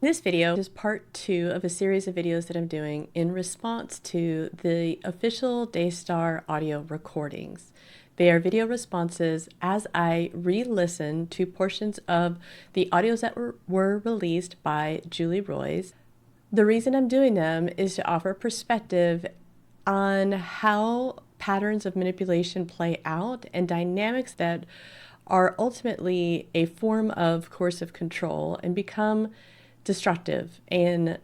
This video is part 2 of a series of videos that I'm doing in response to the official Daystar audio recordings. They are video responses as I re-listen to portions of the audios that were released by Julie Roys. The reason I'm doing them is to offer perspective on how patterns of manipulation play out and dynamics that are ultimately a form of coercive control and become destructive and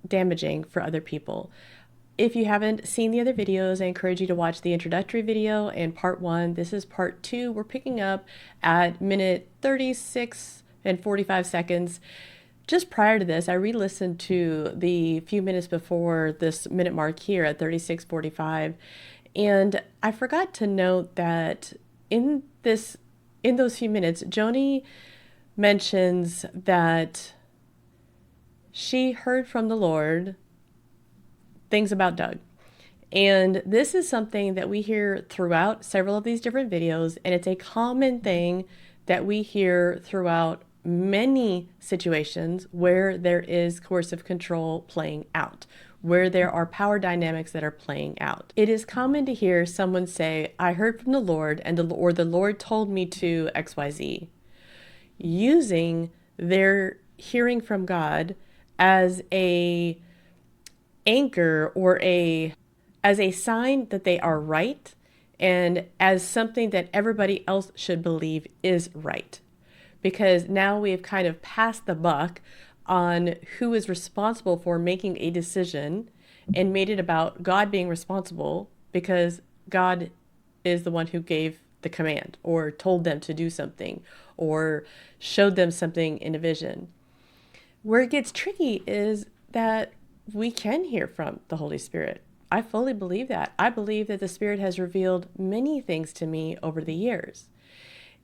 damaging for other people. If you haven't seen the other videos, I encourage you to watch the introductory video and part 1. This is part 2. We're picking up at minute 36 and 45 seconds. Just prior to this, I re-listened to the few minutes before this minute mark here at 36:45, and I forgot to note that in those few minutes, Joni mentions that she heard from the Lord things about Doug. And this is something that we hear throughout several of these different videos, and it's a common thing that we hear throughout many situations where there is coercive control playing out, where there are power dynamics that are playing out. It is common to hear someone say, I heard from the Lord, or the Lord told me to XYZ, using their hearing from God as a anchor or as a sign that they are right and as something that everybody else should believe is right. Because now we have kind of passed the buck on who is responsible for making a decision and made it about God being responsible because God is the one who gave the command or told them to do something or showed them something in a vision. Where it gets tricky is that we can hear from the Holy Spirit. I fully believe that. I believe that the Spirit has revealed many things to me over the years.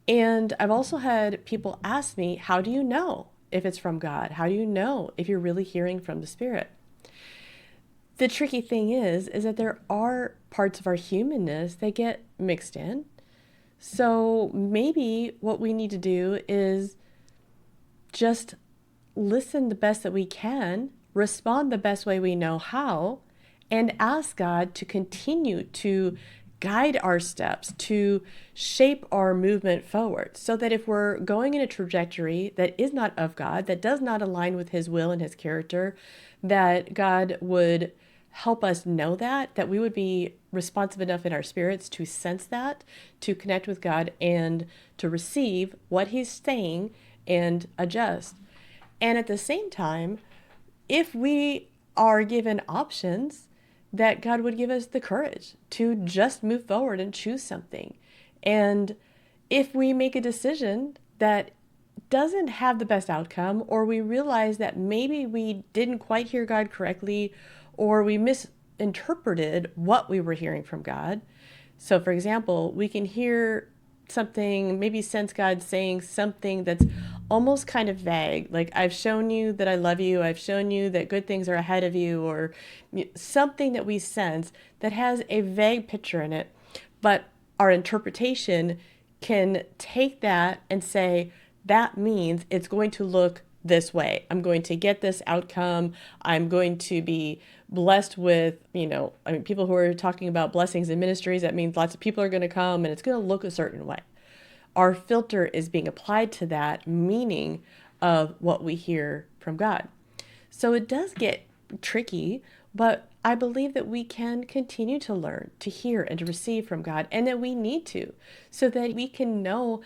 And I've also had people ask me, how do you know if it's from God? How do you know if you're really hearing from the Spirit? The tricky thing is that there are parts of our humanness that get mixed in. So maybe what we need to do is just listen the best that we can, respond the best way we know how, and ask God to continue to guide our steps, to shape our movement forward, so that if we're going in a trajectory that is not of God, that does not align with His will and His character, that God would help us know that we would be responsive enough in our spirits to sense that, to connect with God, and to receive what He's saying and adjust. And at the same time, if we are given options, that God would give us the courage to just move forward and choose something. And if we make a decision that doesn't have the best outcome, or we realize that maybe we didn't quite hear God correctly, or we misinterpreted what we were hearing from God. So for example, we can hear something, maybe sense God saying something that's almost kind of vague, like I've shown you that I love you, I've shown you that good things are ahead of you, or something that we sense that has a vague picture in it, but our interpretation can take that and say that means it's going to look this way. I'm going to get this outcome. I'm going to be blessed with, people who are talking about blessings in ministries, that means lots of people are going to come and it's going to look a certain way. Our filter is being applied to that meaning of what we hear from God. So it does get tricky, but I believe that we can continue to learn, to hear and to receive from God, and that we need to, so that we can know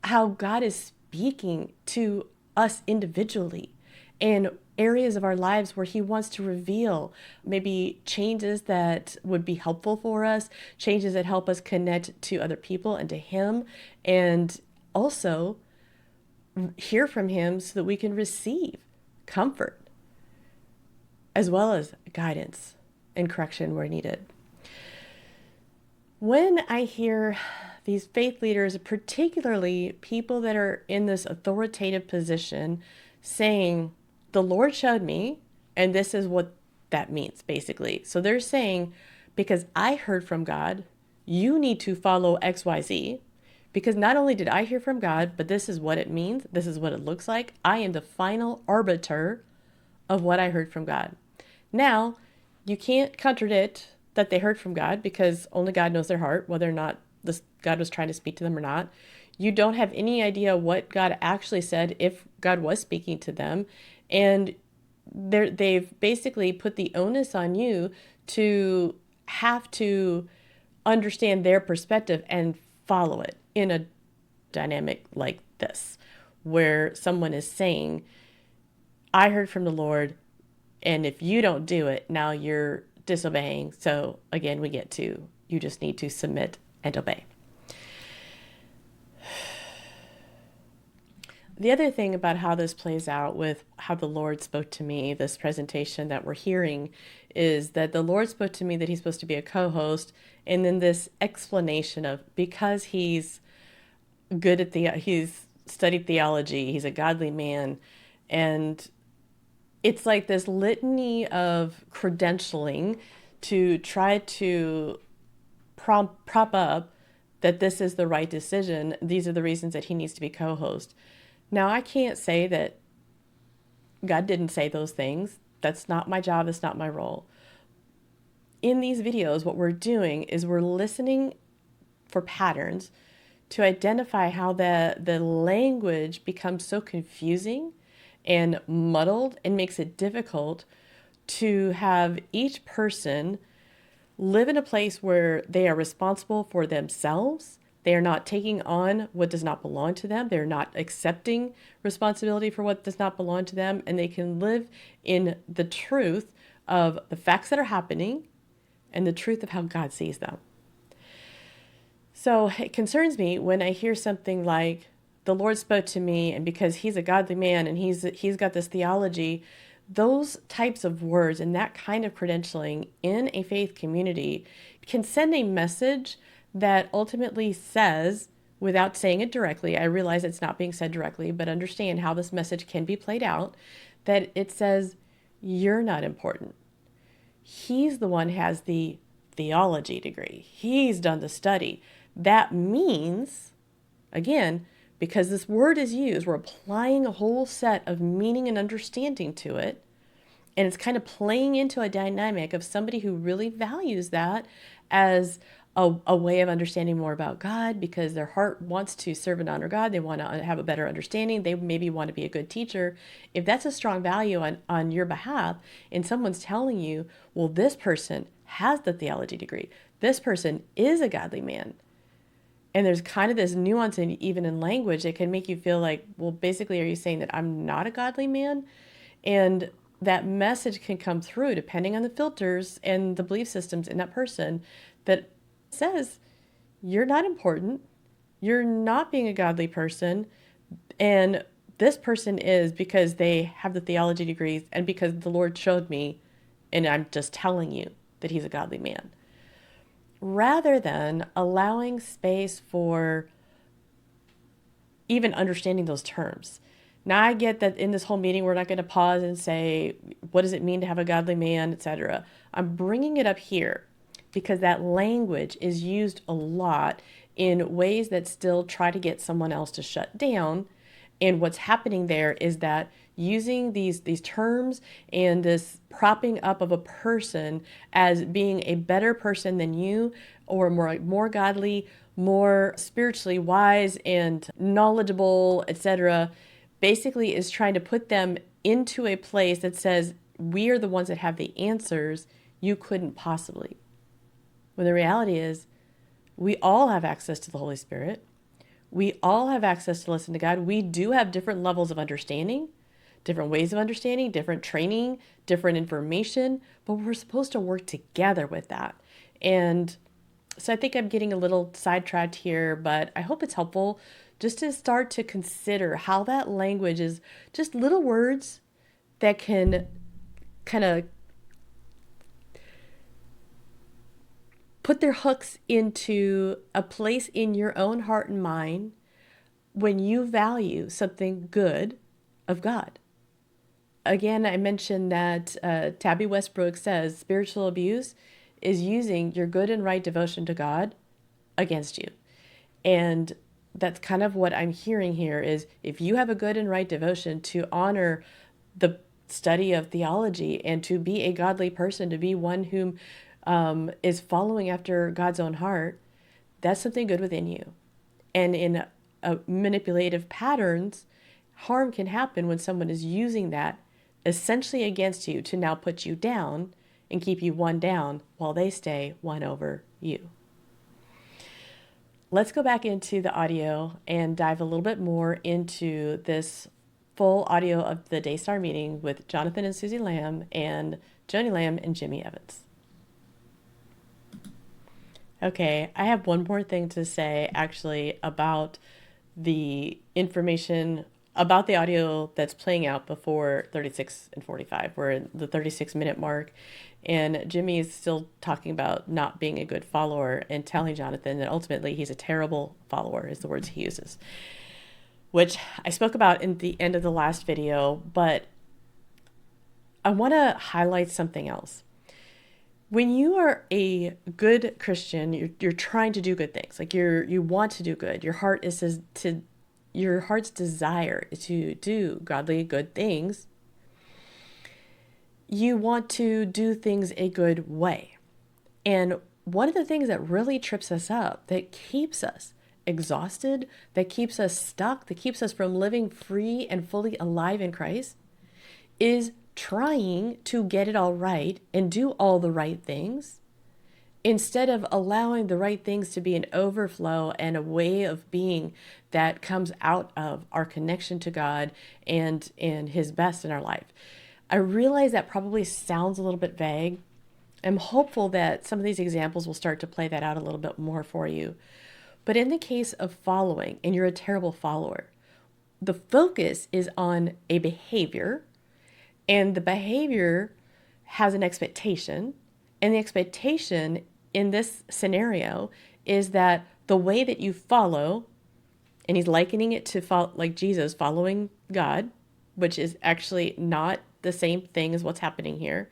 how God is speaking to us individually in areas of our lives where He wants to reveal maybe changes that would be helpful for us, changes that help us connect to other people and to Him, and also hear from Him so that we can receive comfort as well as guidance and correction where needed. When I hear these faith leaders, particularly people that are in this authoritative position, saying, the Lord showed me, and this is what that means, basically. So they're saying, because I heard from God, you need to follow XYZ, because not only did I hear from God, but this is what it means, this is what it looks like. I am the final arbiter of what I heard from God. Now, you can't contradict that they heard from God because only God knows their heart, whether or not this God was trying to speak to them or not. You don't have any idea what God actually said, if God was speaking to them. And they've basically put the onus on you to have to understand their perspective and follow it in a dynamic like this, where someone is saying, I heard from the Lord, and if you don't do it, now you're disobeying. So again, we get to, you just need to submit and obey. The other thing about how this plays out with how the Lord spoke to me, this presentation that we're hearing, is that the Lord spoke to me that he's supposed to be a co-host, and then this explanation of, because he's good at he's studied theology, he's a godly man, and it's like this litany of credentialing to try to prop up that this is the right decision. These are the reasons that he needs to be co-host. Now, I can't say that God didn't say those things. That's not my job. That's not my role. In these videos, what we're doing is we're listening for patterns to identify how the language becomes so confusing and muddled and makes it difficult to have each person live in a place where they are responsible for themselves. They are not taking on what does not belong to them. They're not accepting responsibility for what does not belong to them. And they can live in the truth of the facts that are happening and the truth of how God sees them. So it concerns me when I hear something like, the Lord spoke to me, and because he's a godly man and he's got this theology, those types of words and that kind of credentialing in a faith community can send a message that ultimately says, without saying it directly, I realize it's not being said directly, but understand how this message can be played out, that it says, you're not important. He's the one who has the theology degree. He's done the study. That means, again, because this word is used, we're applying a whole set of meaning and understanding to it. And it's kind of playing into a dynamic of somebody who really values that as a way of understanding more about God, because their heart wants to serve and honor God. They want to have a better understanding. They maybe want to be a good teacher. If that's a strong value on your behalf, and someone's telling you, well, this person has the theology degree, this person is a godly man, and there's kind of this nuance even in language that can make you feel like, well, basically, are you saying that I'm not a godly man? And that message can come through depending on the filters and the belief systems in that person that says, you're not important, you're not being a godly person, and this person is, because they have the theology degrees and because the Lord showed me, and I'm just telling you that he's a godly man. Rather than allowing space for even understanding those terms. Now, I get that in this whole meeting, we're not going to pause and say, what does it mean to have a godly man, etc. I'm bringing it up here because that language is used a lot in ways that still try to get someone else to shut down. And what's happening there is that using these terms and this propping up of a person as being a better person than you, or more godly, more spiritually wise and knowledgeable, etc., basically is trying to put them into a place that says, we are the ones that have the answers, you couldn't possibly. When the reality is, we all have access to the Holy Spirit. We all have access to listen to God. We do have different levels of understanding, different ways of understanding, different training, different information, but we're supposed to work together with that. And so I think I'm getting a little sidetracked here, but I hope it's helpful just to start to consider how that language is just little words that can kind of put their hooks into a place in your own heart and mind when you value something good of God. Again, I mentioned that Tabby Westbrook says spiritual abuse is using your good and right devotion to God against you. And that's kind of what I'm hearing here is, if you have a good and right devotion to honor the study of theology and to be a godly person, to be one whom is following after God's own heart, that's something good within you. And in manipulative patterns, harm can happen when someone is using that essentially against you to now put you down and keep you one down while they stay one over you. Let's go back into the audio and dive a little bit more into this full audio of the Daystar meeting with Jonathan and Suzy Lamb and Joni Lamb and Jimmy Evans. Okay, I have one more thing to say actually about the information about the audio that's playing out before 36 and 45. We're in the 36-minute mark, and Jimmy is still talking about not being a good follower and telling Jonathan that ultimately he's a terrible follower, is the words he uses, which I spoke about in the end of the last video, but I want to highlight something else. When you are a good Christian, you're trying to do good things. Like you want to do good. Your heart's desire is to do godly, good things. You want to do things a good way. And one of the things that really trips us up, that keeps us exhausted, that keeps us stuck, that keeps us from living free and fully alive in Christ, is trying to get it all right and do all the right things instead of allowing the right things to be an overflow and a way of being that comes out of our connection to God and his best in our life. I realize that probably sounds a little bit vague. I'm hopeful that some of these examples will start to play that out a little bit more for you. But in the case of following, and you're a terrible follower, the focus is on a behavior, and the behavior has an expectation. And the expectation in this scenario is that the way that you follow, and he's likening it to like Jesus following God, which is actually not the same thing as what's happening here.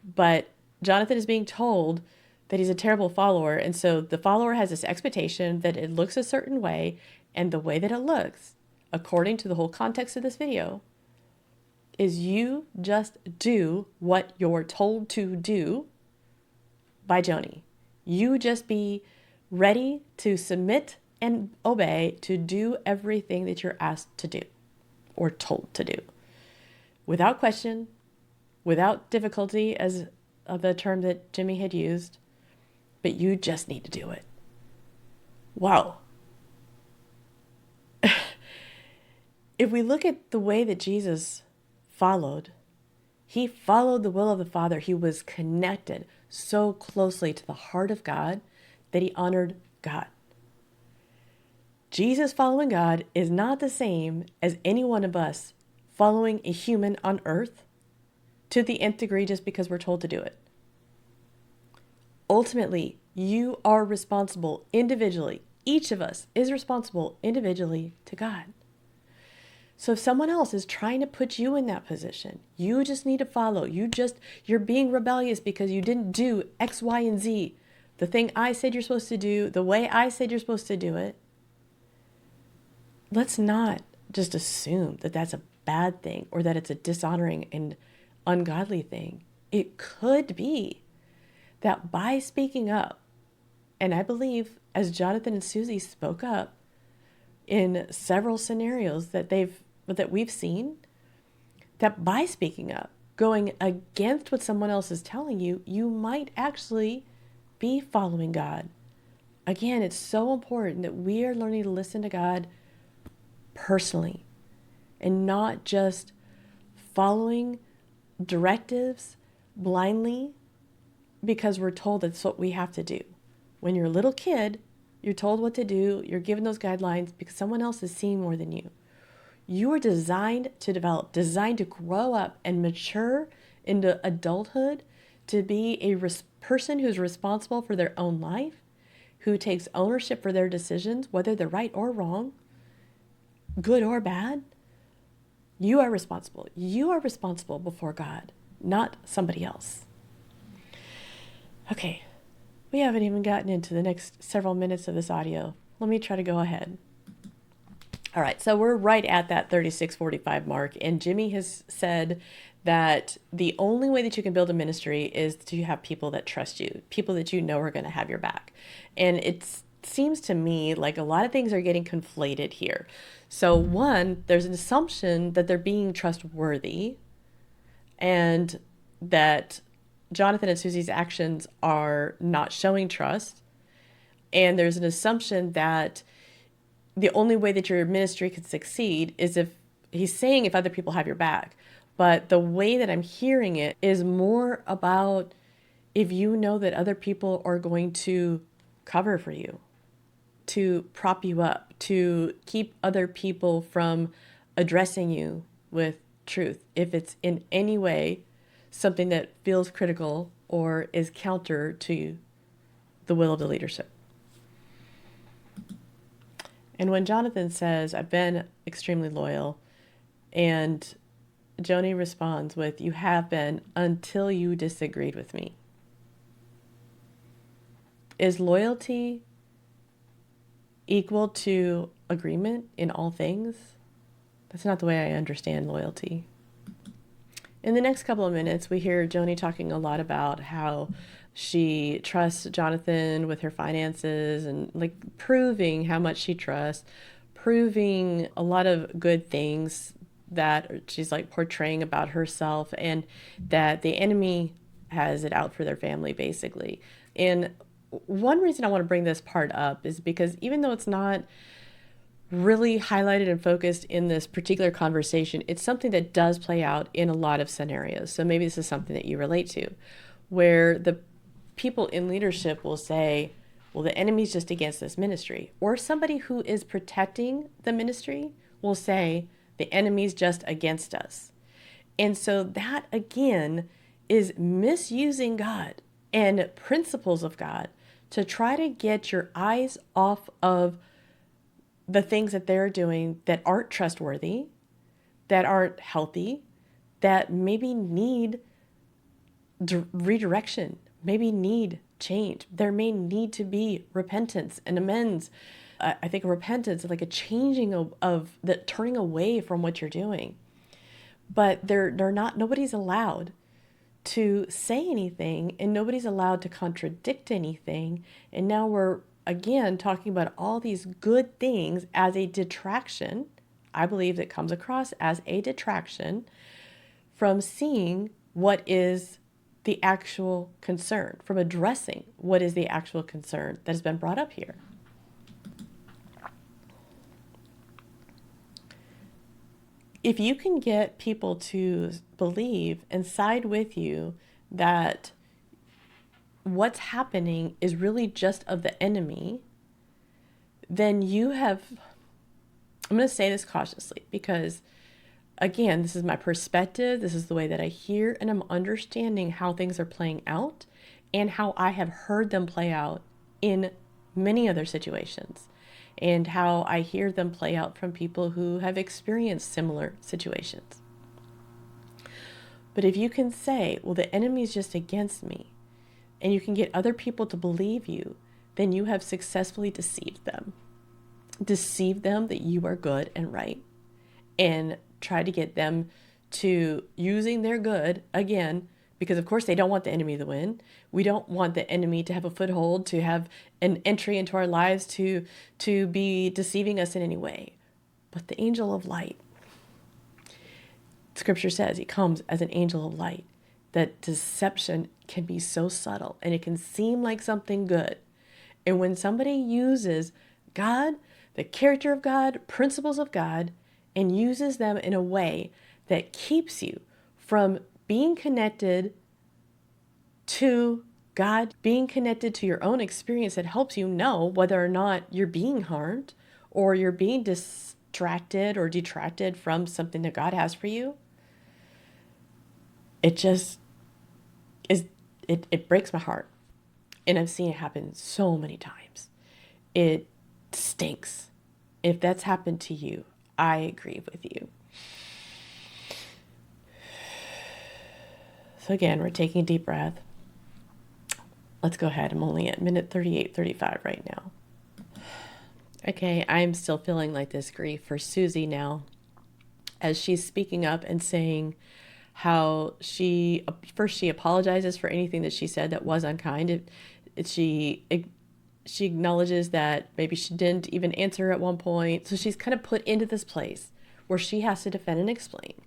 But Jonathan is being told that he's a terrible follower. And so the follower has this expectation that it looks a certain way, and the way that it looks, according to the whole context of this video, is you just do what you're told to do by Joni. You just be ready to submit and obey, to do everything that you're asked to do or told to do, without question, without difficulty, as the term that Jimmy had used, but you just need to do it. Wow. If we look at the way that Jesus followed, he followed the will of the Father. He was connected so closely to the heart of God that he honored God. Jesus following God is not the same as any one of us following a human on earth to the nth degree just because we're told to do it. Ultimately, you are responsible individually. Each of us is responsible individually to God. So if someone else is trying to put you in that position, you just need to follow. You're being rebellious because you didn't do X, Y, and Z. The thing I said you're supposed to do, the way I said you're supposed to do it. Let's not just assume that that's a bad thing or that it's a dishonoring and ungodly thing. It could be that by speaking up, and I believe as Jonathan and Suzy spoke up in several scenarios that we've seen, that by speaking up, going against what someone else is telling you, you might actually be following God. Again, it's so important that we are learning to listen to God personally and not just following directives blindly because we're told that's what we have to do. When you're a little kid, you're told what to do, you're given those guidelines because someone else is seeing more than you. You are designed to develop, designed to grow up and mature into adulthood, to be a person who's responsible for their own life, who takes ownership for their decisions, whether they're right or wrong, good or bad. You are responsible. You are responsible before God, not somebody else. Okay, we haven't even gotten into the next several minutes of this audio. Let me try to go ahead. All right, so we're right at that 36:45 mark, and Jimmy has said that the only way that you can build a ministry is to have people that trust you, people that you know are going to have your back. And it seems to me like a lot of things are getting conflated here. So, one, there's an assumption that they're being trustworthy and that Jonathan and Suzy's actions are not showing trust. And there's an assumption that the only way that your ministry could succeed is if he's saying if other people have your back. But the way that I'm hearing it is more about if you know that other people are going to cover for you, to prop you up, to keep other people from addressing you with truth. If it's in any way something that feels critical or is counter to the will of the leadership. And when Jonathan says, I've been extremely loyal, and Joni responds with, you have been until you disagreed with me. Is loyalty equal to agreement in all things? That's not the way I understand loyalty. In the next couple of minutes, we hear Joni talking a lot about how she trusts Jonathan with her finances and like proving how much she trusts, proving a lot of good things that she's like portraying about herself, and that the enemy has it out for their family, basically. And one reason I want to bring this part up is because even though it's not really highlighted and focused in this particular conversation, it's something that does play out in a lot of scenarios. So maybe this is something that you relate to, where the people in leadership will say, well, the enemy's just against this ministry. Or somebody who is protecting the ministry will say, the enemy's just against us. And so that, again, is misusing God and principles of God to try to get your eyes off of the things that they're doing that aren't trustworthy, that aren't healthy, that maybe need redirection, maybe need change. There may need to be repentance and amends. I think repentance is like a changing of the turning away from what you're doing. But they're not, nobody's allowed to say anything, and nobody's allowed to contradict anything. And now we're again talking about all these good things as a detraction. I believe that comes across as a detraction from seeing what is the actual concern, from addressing what is the actual concern that has been brought up here. If you can get people to believe and side with you that what's happening is really just of the enemy, then you have, I'm going to say this cautiously because, again, this is my perspective. This is the way that I hear, and I'm understanding how things are playing out and how I have heard them play out in many other situations, and how I hear them play out from people who have experienced similar situations. But if you can say, well, the enemy is just against me, and you can get other people to believe you, then you have successfully deceived them. Deceive them that you are good and right, and try to get them to using their good again, because of course they don't want the enemy to win. We don't want the enemy to have a foothold, to have an entry into our lives, to be deceiving us in any way. But the angel of light, Scripture says he comes as an angel of light. That deception can be so subtle, and it can seem like something good. And when somebody uses God, the character of God, principles of God, and uses them in a way that keeps you from being connected to God, being connected to your own experience, that helps you know whether or not you're being harmed or you're being distracted or detracted from something that God has for you, it just is, it breaks my heart. And I've seen it happen so many times. It stinks. If that's happened to you, I grieve with you. So again, we're taking a deep breath. Let's go ahead. I'm only at minute 38:35 right now. Okay, I'm still feeling like this grief for Suzy now as she's speaking up and saying how she apologizes for anything that she said that was unkind. She acknowledges that maybe she didn't even answer at one point. So she's kind of put into this place where she has to defend and explain.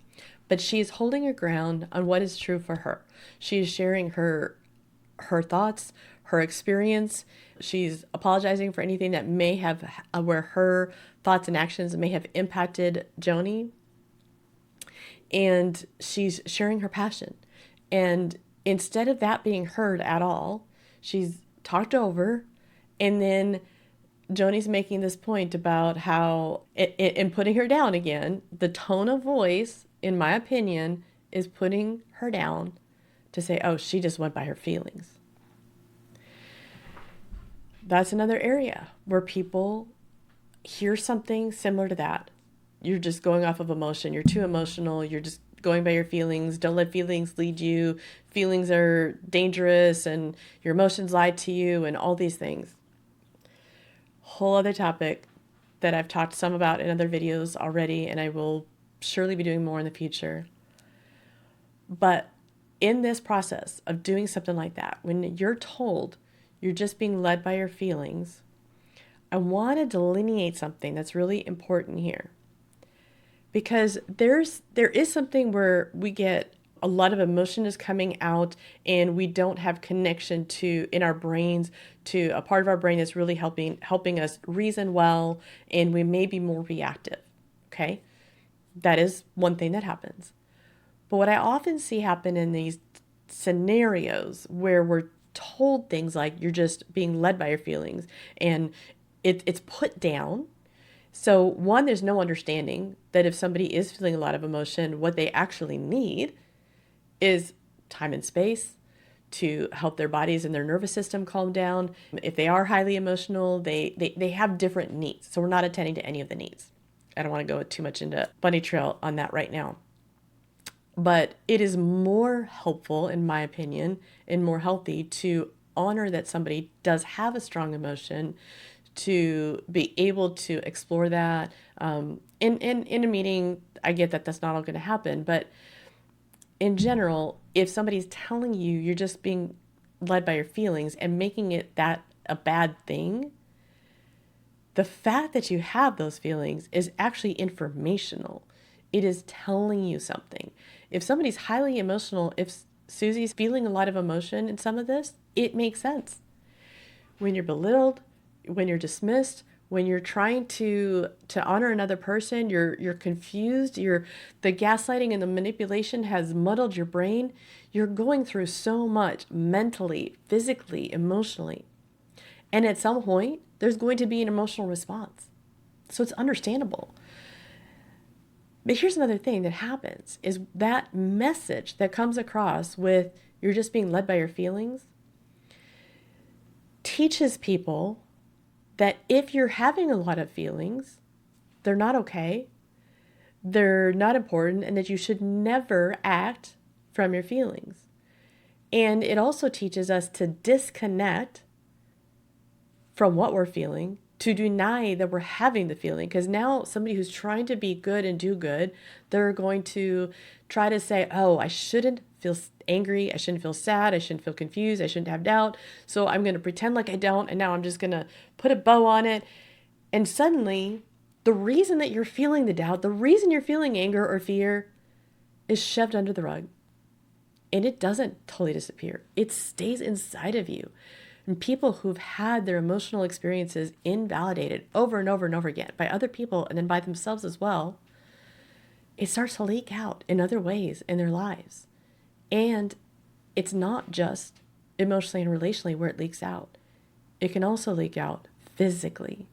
But she's holding her ground on what is true for her. She is sharing her thoughts, her experience. She's apologizing for anything that may have where her thoughts and actions may have impacted Joni, and she's sharing her passion. And instead of that being heard at all, she's talked over, and then Joni's making this point about how, in putting her down again, the tone of voice, in my opinion, is putting her down to say, oh, she just went by her feelings. That's another area where people hear something similar to that. You're just going off of emotion. You're too emotional. You're just going by your feelings. Don't let feelings lead you. Feelings are dangerous and your emotions lie to you and all these things. Whole other topic that I've talked some about in other videos already, and I will surely be doing more in the future. But in this process of doing something like that, when you're told you're just being led by your feelings, I want to delineate something that's really important here. Because there is something where we get a lot of emotion is coming out and we don't have connection to in our brains to a part of our brain that's really helping us reason well, and we may be more reactive. Okay? That is one thing that happens. But what I often see happen in these scenarios where we're told things like you're just being led by your feelings and it's put down. So one, there's no understanding that if somebody is feeling a lot of emotion, what they actually need is time and space to help their bodies and their nervous system calm down. If they are highly emotional, they have different needs. So we're not attending to any of the needs. I don't want to go too much into bunny trail on that right now. But it is more helpful, in my opinion, and more healthy to honor that somebody does have a strong emotion, to be able to explore that. In a meeting, I get that that's not all going to happen, but in general, if somebody's telling you you're just being led by your feelings and making it that a bad thing, the fact that you have those feelings is actually informational. It is telling you something. If somebody's highly emotional, if Suzy's feeling a lot of emotion in some of this, it makes sense. When you're belittled, when you're dismissed, when you're trying to honor another person, you're confused, the gaslighting and the manipulation has muddled your brain. You're going through so much mentally, physically, emotionally. And at some point, there's going to be an emotional response. So it's understandable. But here's another thing that happens is that message that comes across with you're just being led by your feelings teaches people that if you're having a lot of feelings, they're not okay, they're not important, and that you should never act from your feelings. And it also teaches us to disconnect from what we're feeling, to deny that we're having the feeling. Because now somebody who's trying to be good and do good, they're going to try to say, oh, I shouldn't feel angry, I shouldn't feel sad, I shouldn't feel confused, I shouldn't have doubt. So I'm going to pretend like I don't, and now I'm just going to put a bow on it. And suddenly, the reason that you're feeling the doubt, the reason you're feeling anger or fear is shoved under the rug. And it doesn't totally disappear. It stays inside of you. And people who've had their emotional experiences invalidated over and over and over again by other people and then by themselves as well, it starts to leak out in other ways in their lives. And it's not just emotionally and relationally where it leaks out. It can also leak out physically,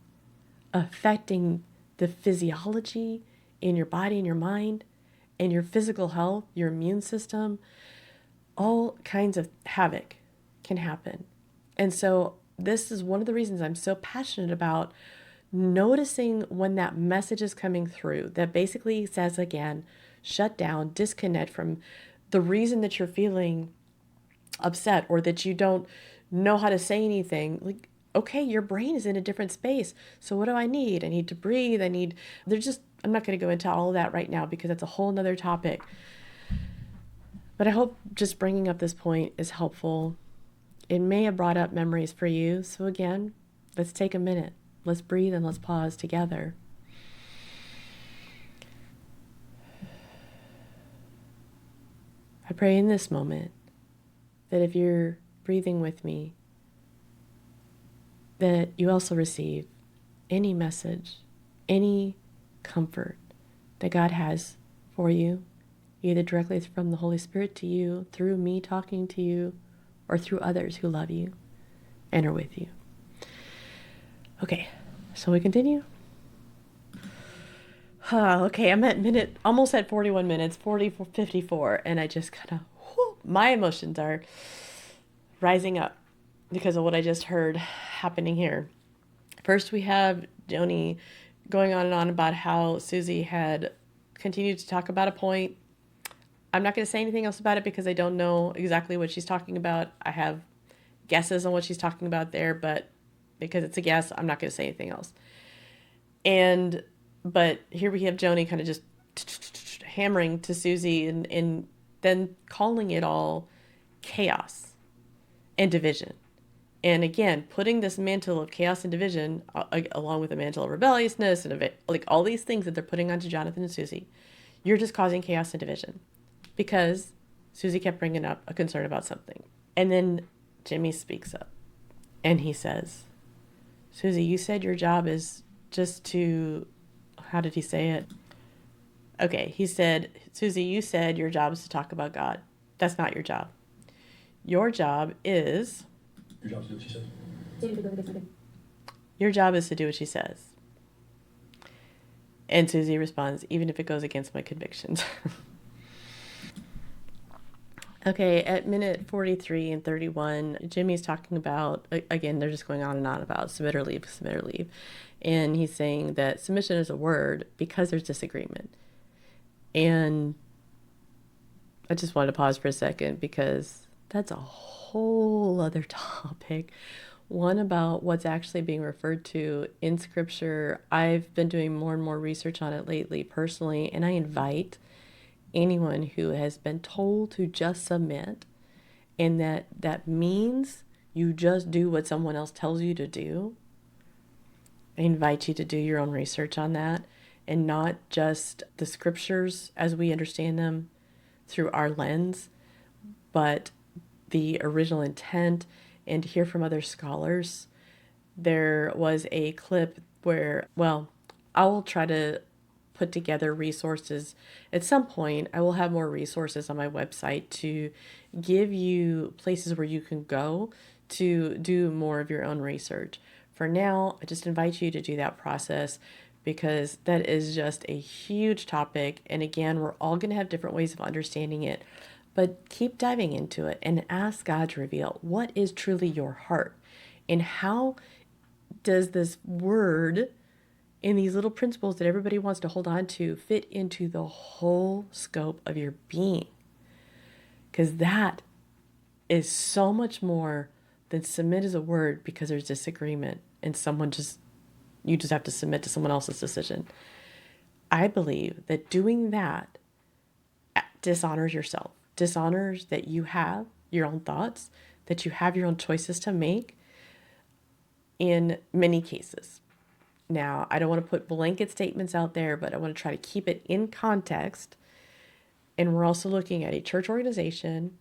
affecting the physiology in your body and your mind and your physical health, your immune system. All kinds of havoc can happen. And so this is one of the reasons I'm so passionate about noticing when that message is coming through that basically says, again, shut down, disconnect from the reason that you're feeling upset or that you don't know how to say anything. Like, okay, your brain is in a different space. So what do I need? I need to breathe. I'm not going to go into all of that right now because that's a whole nother topic. But I hope just bringing up this point is helpful. It may have brought up memories for you. So again, let's take a minute. Let's breathe and let's pause together. I pray in this moment that if you're breathing with me, that you also receive any message, any comfort that God has for you, either directly from the Holy Spirit to you, through me talking to you, or through others who love you and are with you. Okay, so we continue. Okay, I'm almost at 41 minutes, 54, and I just kind of, my emotions are rising up because of what I just heard happening here. First, we have Joni going on and on about how Suzy had continued to talk about a point. I'm not going to say anything else about it because I don't know exactly what she's talking about. I have guesses on what she's talking about there, but because it's a guess, I'm not going to say anything else. But here we have Joni kind of just hammering to Suzy and then calling it all chaos and division. And again, putting this mantle of chaos and division along with a mantle of rebelliousness and like all these things that they're putting onto Jonathan and Suzy, you're just causing chaos and division because Suzy kept bringing up a concern about something. And then Jimmy speaks up and he says, Suzy, you said your job is just to, how did he say it? Okay, he said, Suzy, you said your job is to talk about God. That's not your job. Your job is... Your job is to do what she says. Your job is to do what she says. And Suzy responds, even if it goes against my convictions. Okay, at minute 43 and 31, Jimmy's talking about, again, they're just going on and on about submit or leave, submit or leave. And he's saying that submission is a word because there's disagreement. And I just wanted to pause for a second because that's a whole other topic. One about what's actually being referred to in Scripture. I've been doing more and more research on it lately personally, and I invite anyone who has been told to just submit, and that means you just do what someone else tells you to do. I invite you to do your own research on that and not just the scriptures as we understand them through our lens, but the original intent, and to hear from other scholars. There was a clip where, well, I will try to put together resources. At some point, I will have more resources on my website to give you places where you can go to do more of your own research. For now, I just invite you to do that process because that is just a huge topic. And again, we're all going to have different ways of understanding it, but keep diving into it and ask God to reveal what is truly your heart and how does this word and these little principles that everybody wants to hold on to fit into the whole scope of your being. Because that is so much more than submit as a word because there's disagreement and you just have to submit to someone else's decision. I believe that doing that dishonors yourself, dishonors that you have your own thoughts, that you have your own choices to make in many cases. Now, I don't want to put blanket statements out there, but I want to try to keep it in context. And we're also looking at a church organization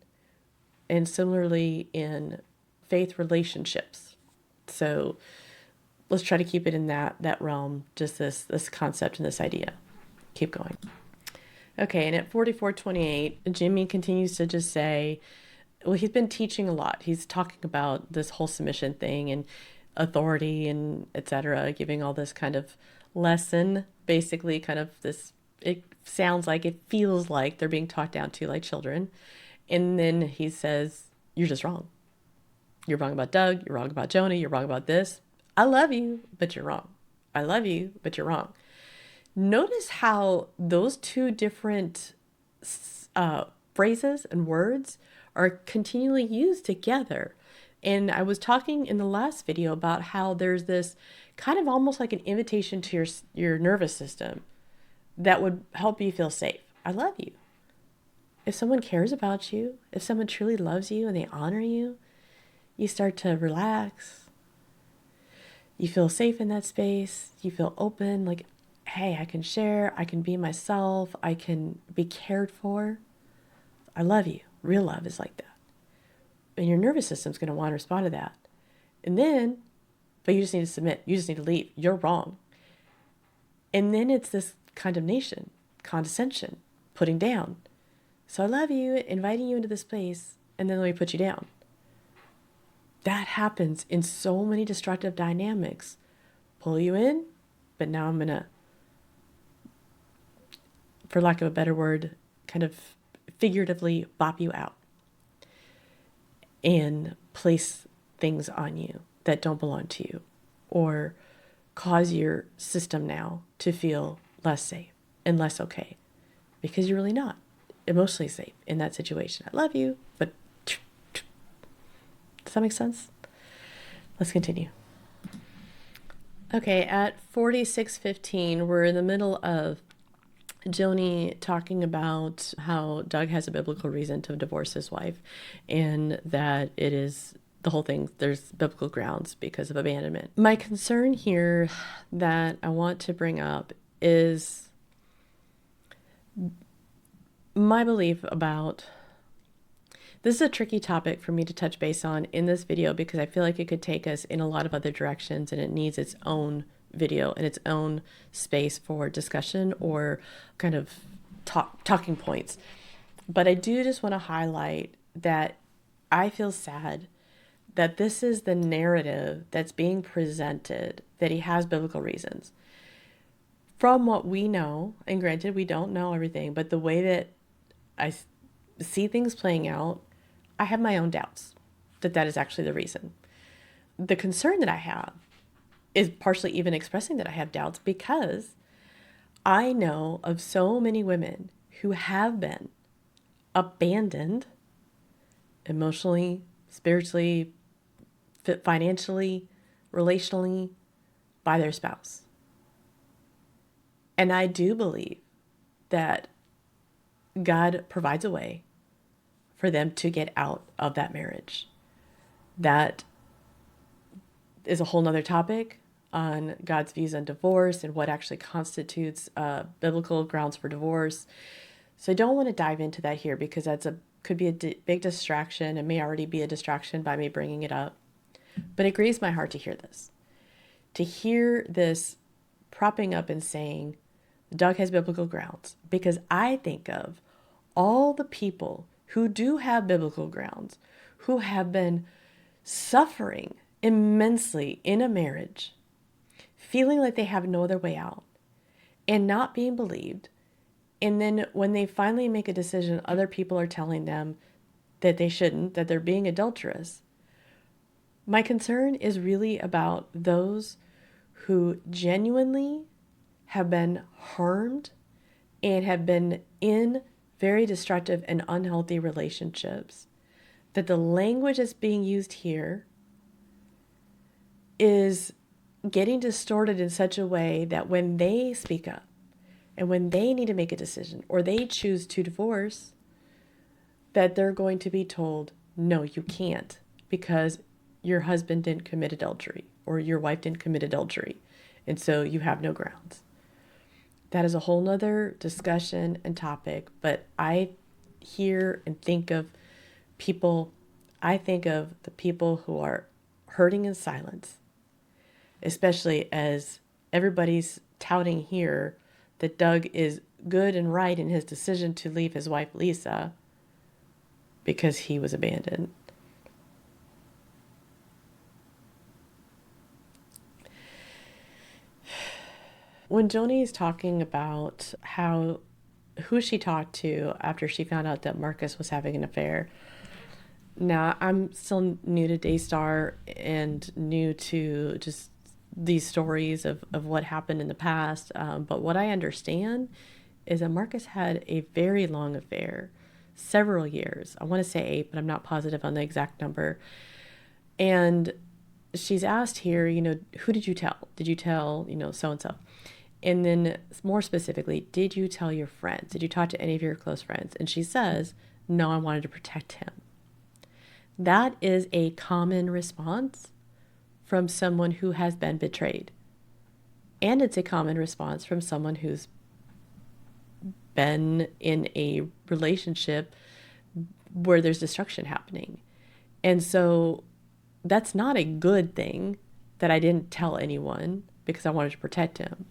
and similarly in faith relationships. So let's try to keep it in that realm, just this concept and this idea. Keep going. Okay, and at 44:28, Jimmy continues to just say, well, he's been teaching a lot. He's talking about this whole submission thing and authority and etc., giving all this kind of lesson, basically kind of this, it feels like they're being talked down to like children. And then he says, you're just wrong. You're wrong about Doug. You're wrong about Joni. You're wrong about this. I love you, but you're wrong. I love you, but you're wrong. Notice how those two different phrases and words are continually used together. And I was talking in the last video about how there's this kind of almost like an invitation to your nervous system that would help you feel safe. I love you. If someone cares about you, if someone truly loves you and they honor you, you start to relax. You feel safe in that space. You feel open, like, hey, I can share, I can be myself, I can be cared for. I love you. Real love is like that. And your nervous system's going to want to respond to that. And then, but you just need to submit. You just need to leave. You're wrong. And then it's this condemnation, condescension, putting down. So I love you, inviting you into this place, and then let me put you down. That happens in so many destructive dynamics. Pull you in, but now I'm going to, for lack of a better word, kind of figuratively bop you out and place things on you that don't belong to you, or cause your system now to feel less safe and less okay, because you're really not emotionally safe in that situation. I love you, but does that make sense? Let's continue. Okay, at 46:15, we're in the middle of Joni talking about how Doug has a biblical reason to divorce his wife, and that it is the whole thing, there's biblical grounds because of abandonment. My concern here that I want to bring up is my belief about, this is a tricky topic for me to touch base on in this video because I feel like it could take us in a lot of other directions, and it needs its own video and its own space for discussion or kind of talking points. But I do just want to highlight that I feel sad that this is the narrative that's being presented, that he has biblical reasons. From what we know, and granted, we don't know everything, but the way that I see things playing out, I have my own doubts that that is actually the reason. The concern that I have is partially even expressing that I have doubts because I know of so many women who have been abandoned emotionally, spiritually, financially, relationally by their spouse. And I do believe that God provides a way for them to get out of that marriage. That is a whole nother topic on God's views on divorce and what actually constitutes biblical grounds for divorce. So I don't want to dive into that here because could be a big distraction. It may already be a distraction by me bringing it up. But it grieves my heart to hear this. To hear this propping up and saying, Doug has biblical grounds, because I think of all the people who do have biblical grounds, who have been suffering immensely in a marriage, feeling like they have no other way out, and not being believed. And then when they finally make a decision, other people are telling them that they shouldn't, that they're being adulterous. My concern is really about those who genuinely have been harmed and have been in very destructive and unhealthy relationships, that the language that's being used here is getting distorted in such a way that when they speak up and when they need to make a decision or they choose to divorce, that they're going to be told, no, you can't, because your husband didn't commit adultery or your wife didn't commit adultery, and so you have no grounds. That is a whole nother discussion and topic, but I hear and think of people, I think of the people who are hurting in silence, especially as everybody's touting here that Doug is good and right in his decision to leave his wife Lisa because he was abandoned. When Joni is talking about who she talked to after she found out that Marcus was having an affair. Now, I'm still new to Daystar and new to just these stories of what happened in the past. But what I understand is that Marcus had a very long affair, several years. I want to say 8, but I'm not positive on the exact number. And she's asked here, who did you tell? Did you tell, so-and-so? And then more specifically, did you tell your friends? Did you talk to any of your close friends? And she says, no, I wanted to protect him. That is a common response from someone who has been betrayed. And it's a common response from someone who's been in a relationship where there's destruction happening. And so that's not a good thing that I didn't tell anyone because I wanted to protect him.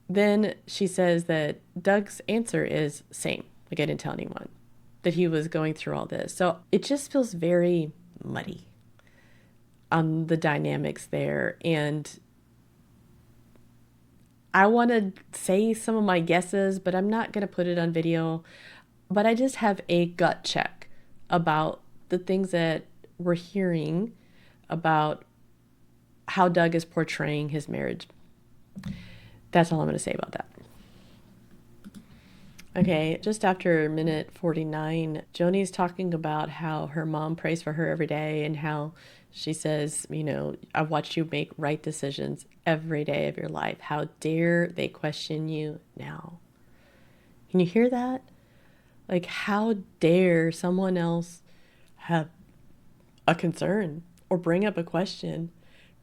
Then she says that Doug's answer is same. Like, I didn't tell anyone that he was going through all this. So it just feels very muddy on the dynamics there. And I want to say some of my guesses, but I'm not going to put it on video. But I just have a gut check about the things that we're hearing about how Doug is portraying his marriage. That's all I'm going to say about that. Okay, just after minute 49, Joni's talking about how her mom prays for her every day and how she says, I've watched you make right decisions every day of your life. How dare they question you now? Can you hear that? Like, how dare someone else have a concern or bring up a question?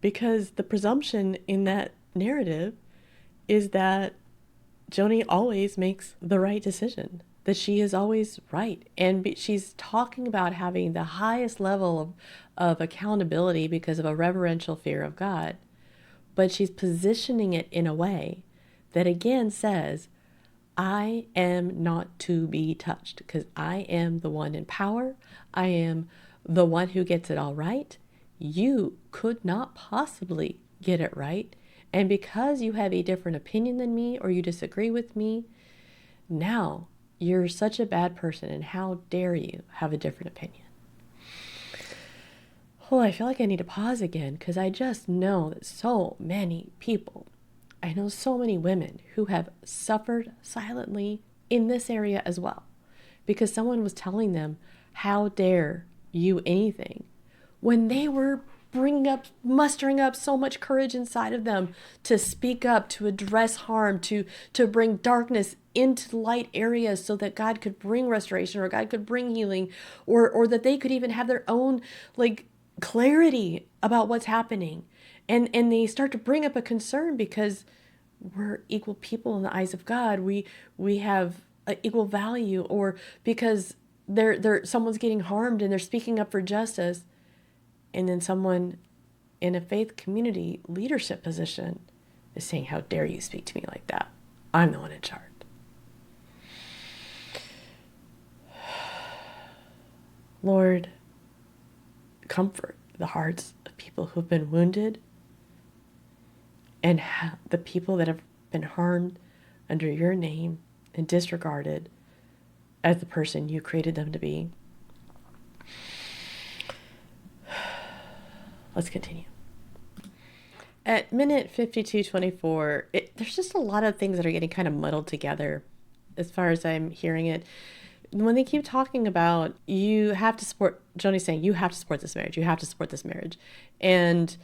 Because the presumption in that narrative is that Joni always makes the right decision, that she is always right. And she's talking about having the highest level of accountability because of a reverential fear of God. But she's positioning it in a way that again says, I am not to be touched because I am the one in power. I am the one who gets it all right. You could not possibly get it right. And because you have a different opinion than me or you disagree with me, now you're such a bad person, and how dare you have a different opinion? Oh, I feel like I need to pause again because I just know that so many people, I know so many women who have suffered silently in this area as well because someone was telling them, how dare you anything, when they were mustering up so much courage inside of them to speak up, to address harm, to bring darkness into light areas so that God could bring restoration or God could bring healing or that they could even have their own clarity about what's happening. And they start to bring up a concern because we're equal people in the eyes of God. We have equal value, or because someone's getting harmed and they're speaking up for justice. And then someone in a faith community leadership position is saying, how dare you speak to me like that? I'm the one in charge. Lord, comfort the hearts of people who've been wounded and the people that have been harmed under your name and disregarded as the person you created them to be. Let's continue. At minute 52:24, there's just a lot of things that are getting kind of muddled together as far as I'm hearing it. When they keep talking about, you have to support, Joni's saying, you have to support this marriage. You have to support this marriage. And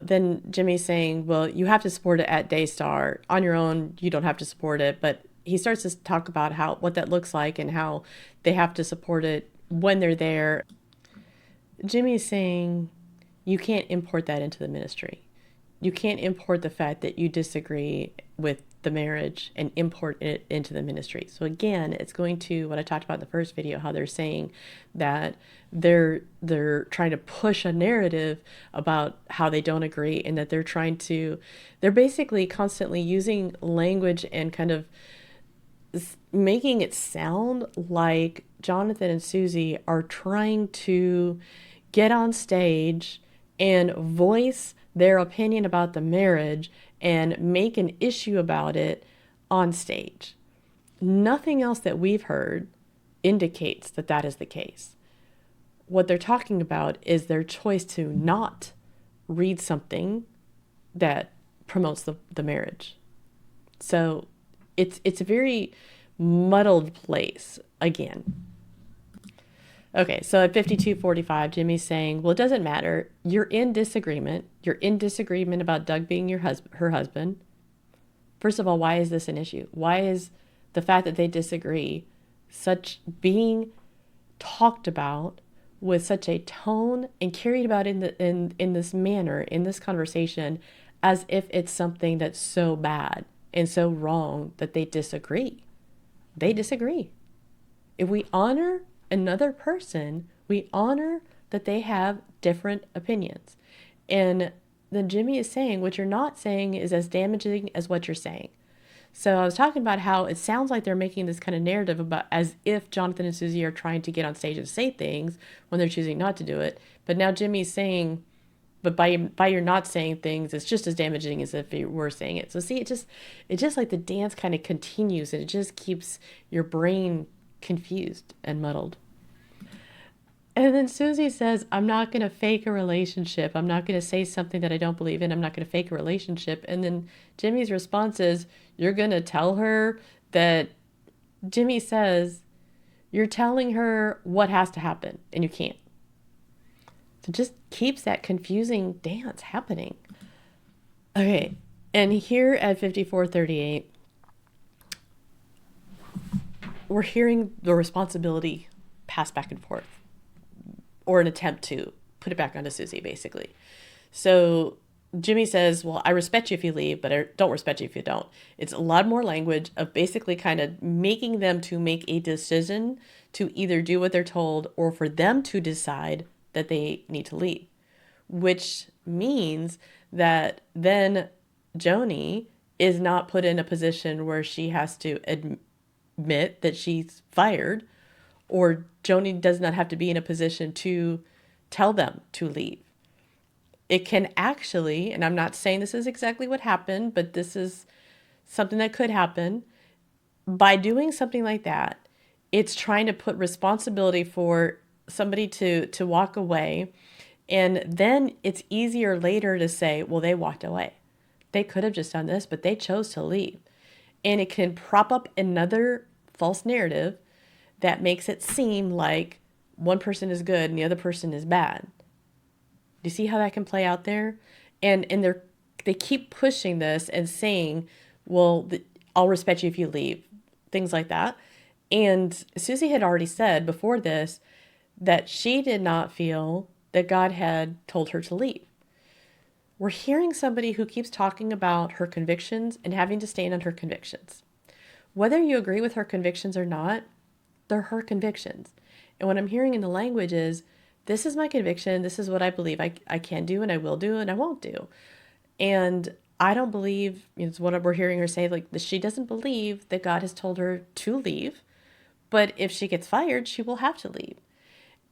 then Jimmy's saying, well, you have to support it at Daystar. On your own, you don't have to support it. But he starts to talk about what that looks like and how they have to support it when they're there. Jimmy's saying, you can't import that into the ministry. You can't import the fact that you disagree with the marriage and import it into the ministry. So again, it's going to what I talked about in the first video, how they're saying that they're trying to push a narrative about how they don't agree, and that they're basically constantly using language and kind of making it sound like Jonathan and Suzy are trying to get on stage and voice their opinion about the marriage and make an issue about it on stage. Nothing else that we've heard indicates that that is the case. What they're talking about is their choice to not read something that promotes the marriage. So it's a very muddled place again. Okay, so at 52:45, Jimmy's saying, well, it doesn't matter. You're in disagreement. You're in disagreement about Doug being her husband. First of all, why is this an issue? Why is the fact that they disagree such being talked about with such a tone and carried about in this manner, in this conversation, as if it's something that's so bad and so wrong that they disagree? They disagree. If we honor another person, we honor that they have different opinions. And then Jimmy is saying what you're not saying is as damaging as what you're saying. So I was talking about how it sounds like they're making this kind of narrative about as if Jonathan and Suzy are trying to get on stage and say things when they're choosing not to do it. But now Jimmy's saying, but by your not saying things, it's just as damaging as if you were saying it. So see, it just like the dance kind of continues, and it just keeps your brain confused and muddled. And then Suzy says, I'm not going to fake a relationship. I'm not going to say something that I don't believe in. I'm not going to fake a relationship. And then Jimmy's response is, you're going to tell her that, Jimmy says, you're telling her what has to happen, and you can't. So it just keeps that confusing dance happening. Okay, and here at 54:38, we're hearing the responsibility pass back and forth, or an attempt to put it back onto Suzy, basically. So Jimmy says, well, I respect you if you leave, but I don't respect you if you don't. It's a lot more language of basically kind of making them to make a decision to either do what they're told or for them to decide that they need to leave, which means that then Joni is not put in a position where she has to admit that she's fired, or Joni does not have to be in a position to tell them to leave. It can actually, and I'm not saying this is exactly what happened, but this is something that could happen. By doing something like that, it's trying to put responsibility for somebody to walk away. And then it's easier later to say, well, they walked away. They could have just done this, but they chose to leave. And it can prop up another false narrative that makes it seem like one person is good and the other person is bad. Do you see how that can play out there? And they keep pushing this and saying, well, I'll respect you if you leave, things like that. And Suzy had already said before this that she did not feel that God had told her to leave. We're hearing somebody who keeps talking about her convictions and having to stand on her convictions. Whether you agree with her convictions or not, they're her convictions. And what I'm hearing in the language is, this is my conviction. This is what I believe I can do and I will do and I won't do. And I don't believe, it's what we're hearing her say, like she doesn't believe that God has told her to leave. But if she gets fired, she will have to leave.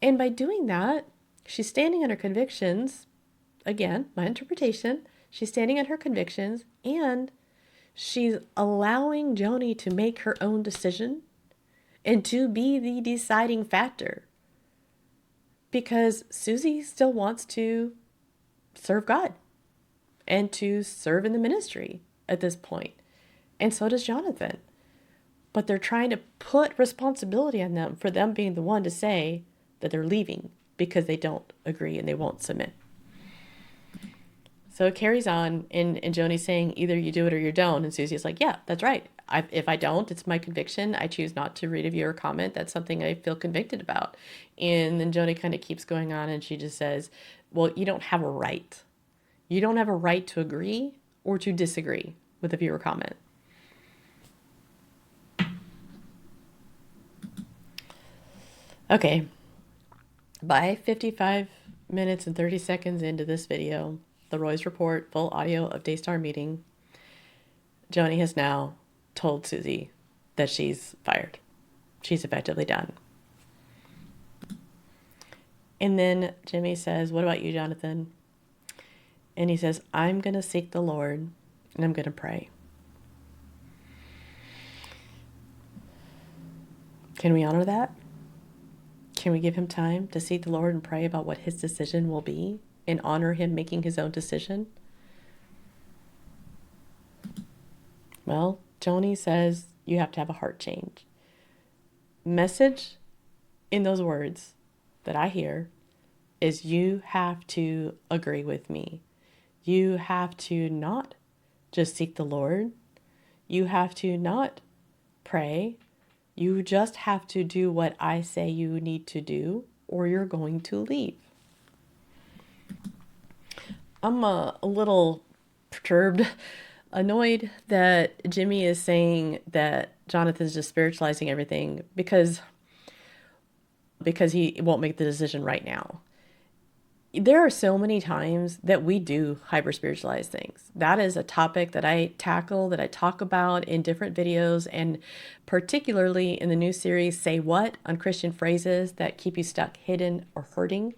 And by doing that, she's standing on her convictions. Again, my interpretation, she's standing on her convictions and she's allowing Joni to make her own decision and to be the deciding factor. Because Suzy still wants to serve God and to serve in the ministry at this point. And so does Jonathan. But they're trying to put responsibility on them for them being the one to say that they're leaving because they don't agree and they won't submit. So it carries on, and Joni's saying either you do it or you don't. And Suzy's like, yeah, that's right. If I don't, it's my conviction. I choose not to read a view or comment. That's something I feel convicted about. And then Joni kind of keeps going on, and she just says, well, you don't have a right. You don't have a right to agree or to disagree with a view or comment. Okay. By 55 minutes and 30 seconds into this video, the Roy's report, full audio of Daystar meeting, Joni has now told Suzy that she's fired. She's effectively done. And then Jimmy says, what about you, Jonathan? And he says, I'm going to seek the Lord and I'm going to pray. Can we honor that? Can we give him time to seek the Lord and pray about what his decision will be and honor him making his own decision? Well, Joni says you have to have a heart change. Message in those words that I hear is you have to agree with me. You have to not just seek the Lord. You have to not pray. You just have to do what I say you need to do, or you're going to leave. I'm a little perturbed, annoyed that Jimmy is saying that Jonathan's just spiritualizing everything because he won't make the decision right now. There are so many times that we do hyper spiritualize things. That is a topic that I tackle, that I talk about in different videos, and particularly in the new series, Say What? On Christian phrases that keep you stuck, hidden, or hurting.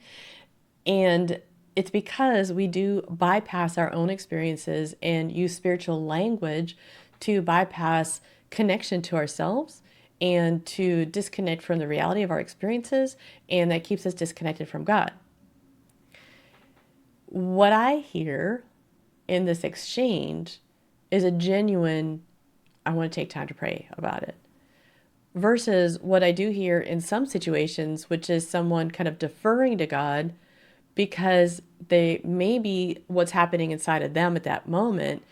And it's because we do bypass our own experiences and use spiritual language to bypass connection to ourselves and to disconnect from the reality of our experiences, and that keeps us disconnected from God. What I hear in this exchange is a genuine, I want to take time to pray about it, versus what I do hear in some situations, which is someone kind of deferring to God because they maybe what's happening inside of them at that moment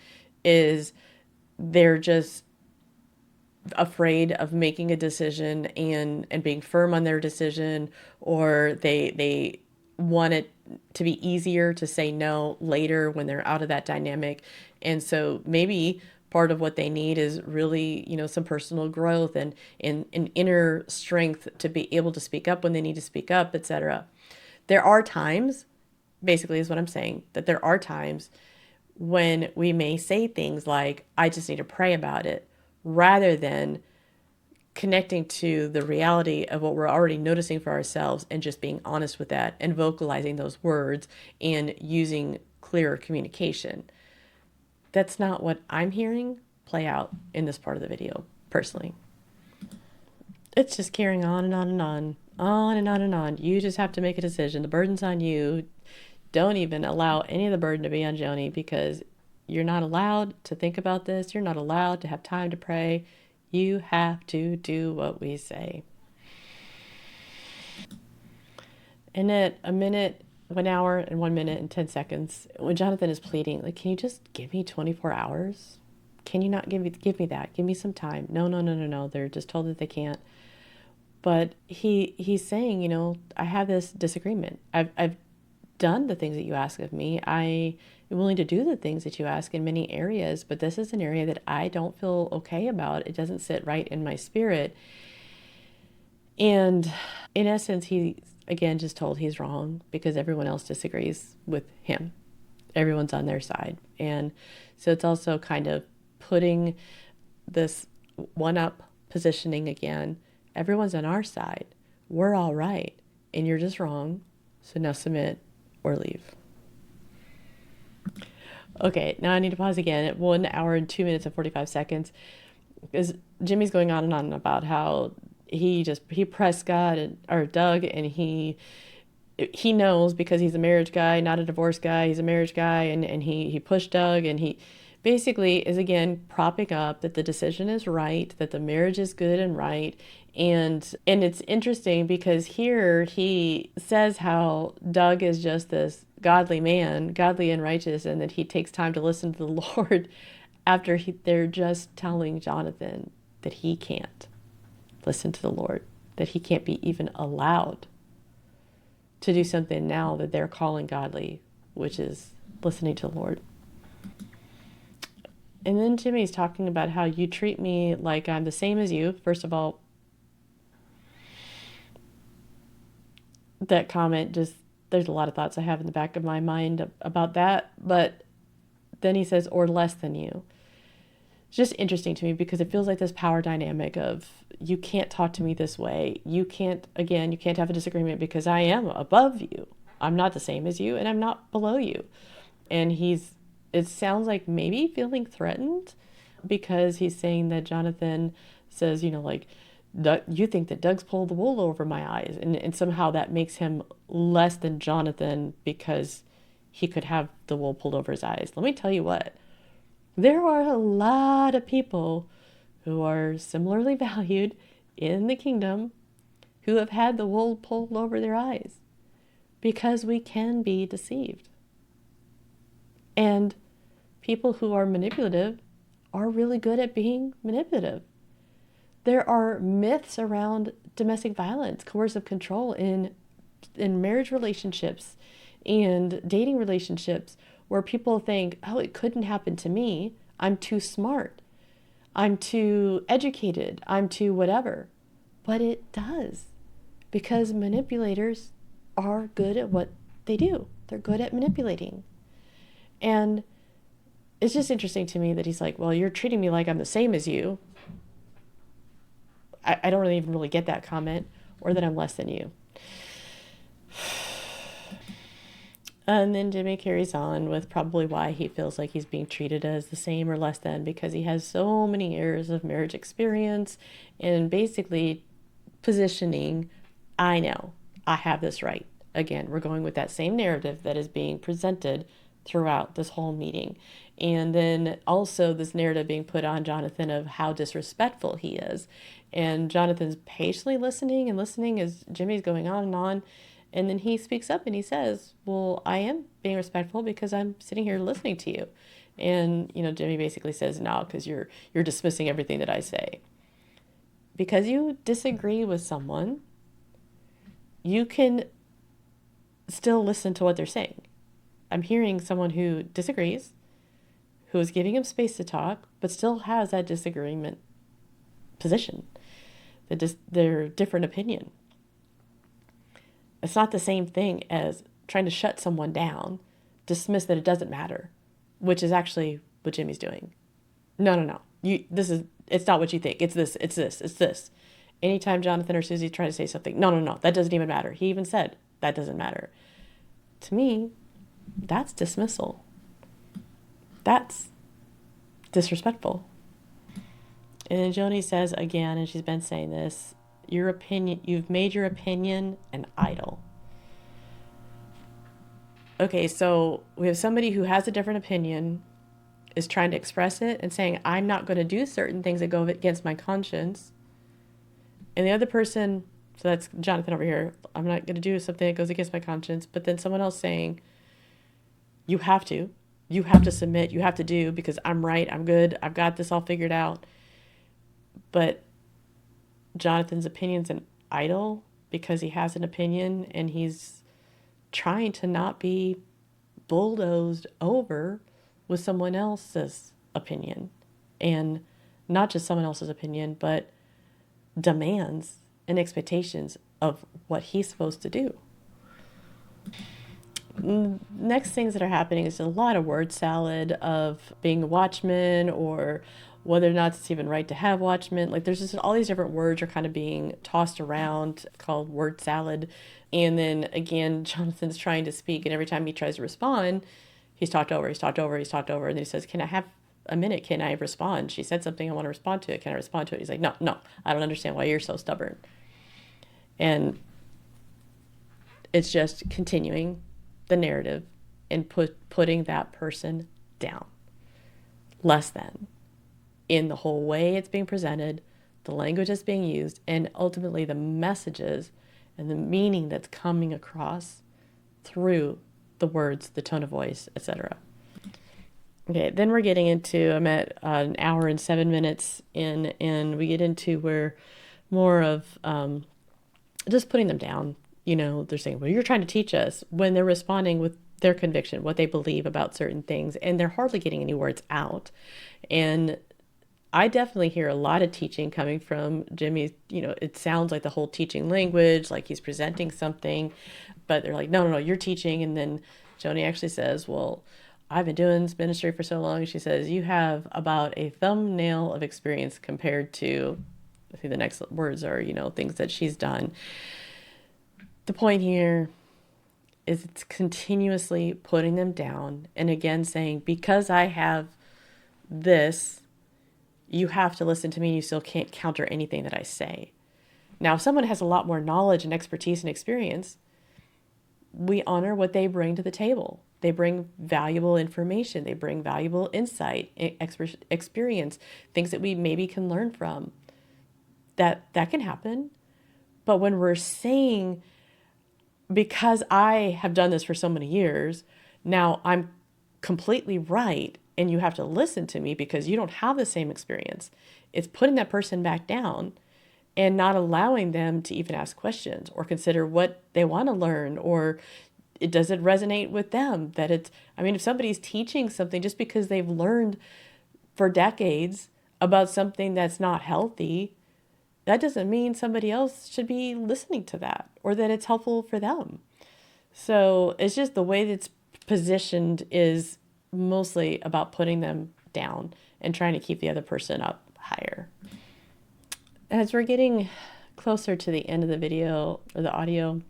is they're just afraid of making a decision and being firm on their decision, or they want it to be easier to say no later when they're out of that dynamic. And so maybe part of what they need is really, some personal growth and inner strength to be able to speak up when they need to speak up, etc. There are times, basically is what I'm saying, that there are times when we may say things like, I just need to pray about it, rather than connecting to the reality of what we're already noticing for ourselves and just being honest with that and vocalizing those words and using clearer communication. That's not what I'm hearing play out in this part of the video, personally. It's just carrying on and on and on and on and on. You just have to make a decision. The burden's on you. Don't even allow any of the burden to be on Joni, because you're not allowed to think about this. You're not allowed to have time to pray. You have to do what we say. And at a minute, 1 hour and 1 minute and 10 seconds, when Jonathan is pleading, like, can you just give me 24 hours? Can you not give me that? Give me some time. No. They're just told that they can't. But he's saying, I have this disagreement. I've done the things that you ask of me. I am willing to do the things that you ask in many areas, but this is an area that I don't feel okay about. It doesn't sit right in my spirit. And in essence, he, again, just told he's wrong because everyone else disagrees with him. Everyone's on their side. And so it's also kind of putting this one-up positioning again. Everyone's on our side. We're all right. And you're just wrong. So now submit or leave. Okay, now I need to pause again at 1 hour and 2 minutes and 45 seconds because Jimmy's going on and on about how he pressed God or Doug, and he knows because he's a marriage guy, not a divorce guy. He's a marriage guy, and he pushed Doug, and he basically is again propping up that the decision is right, that the marriage is good and right. And it's interesting because here he says how Doug is just this godly man, godly and righteous, and that he takes time to listen to the Lord after they're just telling Jonathan that he can't listen to the Lord, that he can't be even allowed to do something now that they're calling godly, which is listening to the Lord. And then Jimmy's talking about how you treat me like I'm the same as you. First of all, that comment, just there's a lot of thoughts I have in the back of my mind about that. But then he says, or less than you. It's just interesting to me because it feels like this power dynamic of you can't talk to me this way. You can't have a disagreement because I am above you. I'm not the same as you and I'm not below you. And it sounds like maybe feeling threatened because he's saying that Jonathan says, you think that Doug's pulled the wool over my eyes. And somehow that makes him less than Jonathan because he could have the wool pulled over his eyes. Let me tell you what, there are a lot of people who are similarly valued in the kingdom who have had the wool pulled over their eyes, because we can be deceived. And people who are manipulative are really good at being manipulative. There are myths around domestic violence, coercive control in marriage relationships and dating relationships, where people think, oh, it couldn't happen to me. I'm too smart. I'm too educated. I'm too whatever. But it does, because manipulators are good at what they do. They're good at manipulating. And it's just interesting to me that he's like, well, you're treating me like I'm the same as you. I don't even really get that comment, or that I'm less than you. And then Jimmy carries on with probably why he feels like he's being treated as the same or less than, because he has so many years of marriage experience and basically positioning, I know, I have this right. Again, we're going with that same narrative that is being presented throughout this whole meeting. And then also this narrative being put on Jonathan of how disrespectful he is. And Jonathan's patiently listening and listening as Jimmy's going on and on. And then he speaks up and he says, well, I am being respectful because I'm sitting here listening to you. And, Jimmy basically says, no, because you're dismissing everything that I say. Because you disagree with someone, you can still listen to what they're saying. I'm hearing someone who disagrees, who is giving him space to talk, but still has that disagreement position, their different opinion. It's not the same thing as trying to shut someone down, dismiss that it doesn't matter, which is actually what Jimmy's doing. No. It's not what you think. It's this. Anytime Jonathan or Suzy try to say something, no, that doesn't even matter. He even said, that doesn't matter. To me, that's dismissal. That's disrespectful. And then Joni says again, and she's been saying this, you've made your opinion an idol. Okay, so we have somebody who has a different opinion, is trying to express it and saying, I'm not going to do certain things that go against my conscience. And the other person, so that's Jonathan over here, I'm not going to do something that goes against my conscience. But then someone else saying, you have to submit, you have to do, because I'm right, I'm good, I've got this all figured out. But Jonathan's opinion's an idol because he has an opinion and he's trying to not be bulldozed over with someone else's opinion. And not just someone else's opinion, but demands and expectations of what he's supposed to do. Next things that are happening is a lot of word salad of being a watchman, or whether or not it's even right to have watchmen. Like, there's just all these different words are kind of being tossed around, called word salad. And then again, Jonathan's trying to speak, and every time he tries to respond, he's talked over. And then he says, can I have a minute? Can I respond? She said something, I want to respond to it. Can I respond to it? He's like, no, I don't understand why you're so stubborn. And it's just continuing the narrative and putting that person down, less than, in the whole way it's being presented, the language that's being used, and ultimately the messages and the meaning that's coming across through the words, the tone of voice, etc. Okay, then we're getting into, I'm at an hour and 7 minutes in, and we get into where more of just putting them down. They're saying, well, you're trying to teach us, when they're responding with their conviction, what they believe about certain things, and they're hardly getting any words out. And I definitely hear a lot of teaching coming from Jimmy. It sounds like the whole teaching language, like he's presenting something, but they're like, no, you're teaching. And then Joni actually says, well, I've been doing this ministry for so long. She says, you have about a thumbnail of experience compared to, I think the next words are, things that she's done. The point here is it's continuously putting them down. And again, saying, because I have this, you have to listen to me, and you still can't counter anything that I say. Now, if someone has a lot more knowledge and expertise and experience, we honor what they bring to the table. They bring valuable information. They bring valuable insight, experience, things that we maybe can learn from. That can happen. But when we're saying, because I have done this for so many years, now I'm completely right and you have to listen to me because you don't have the same experience. It's putting that person back down and not allowing them to even ask questions or consider what they want to learn, or does it resonate with them that it's, I mean, if somebody's teaching something just because they've learned for decades about something that's not healthy, that doesn't mean somebody else should be listening to that or that it's helpful for them. So it's just the way that it's positioned is mostly about putting them down and trying to keep the other person up higher. As we're getting closer to the end of the video or the audio,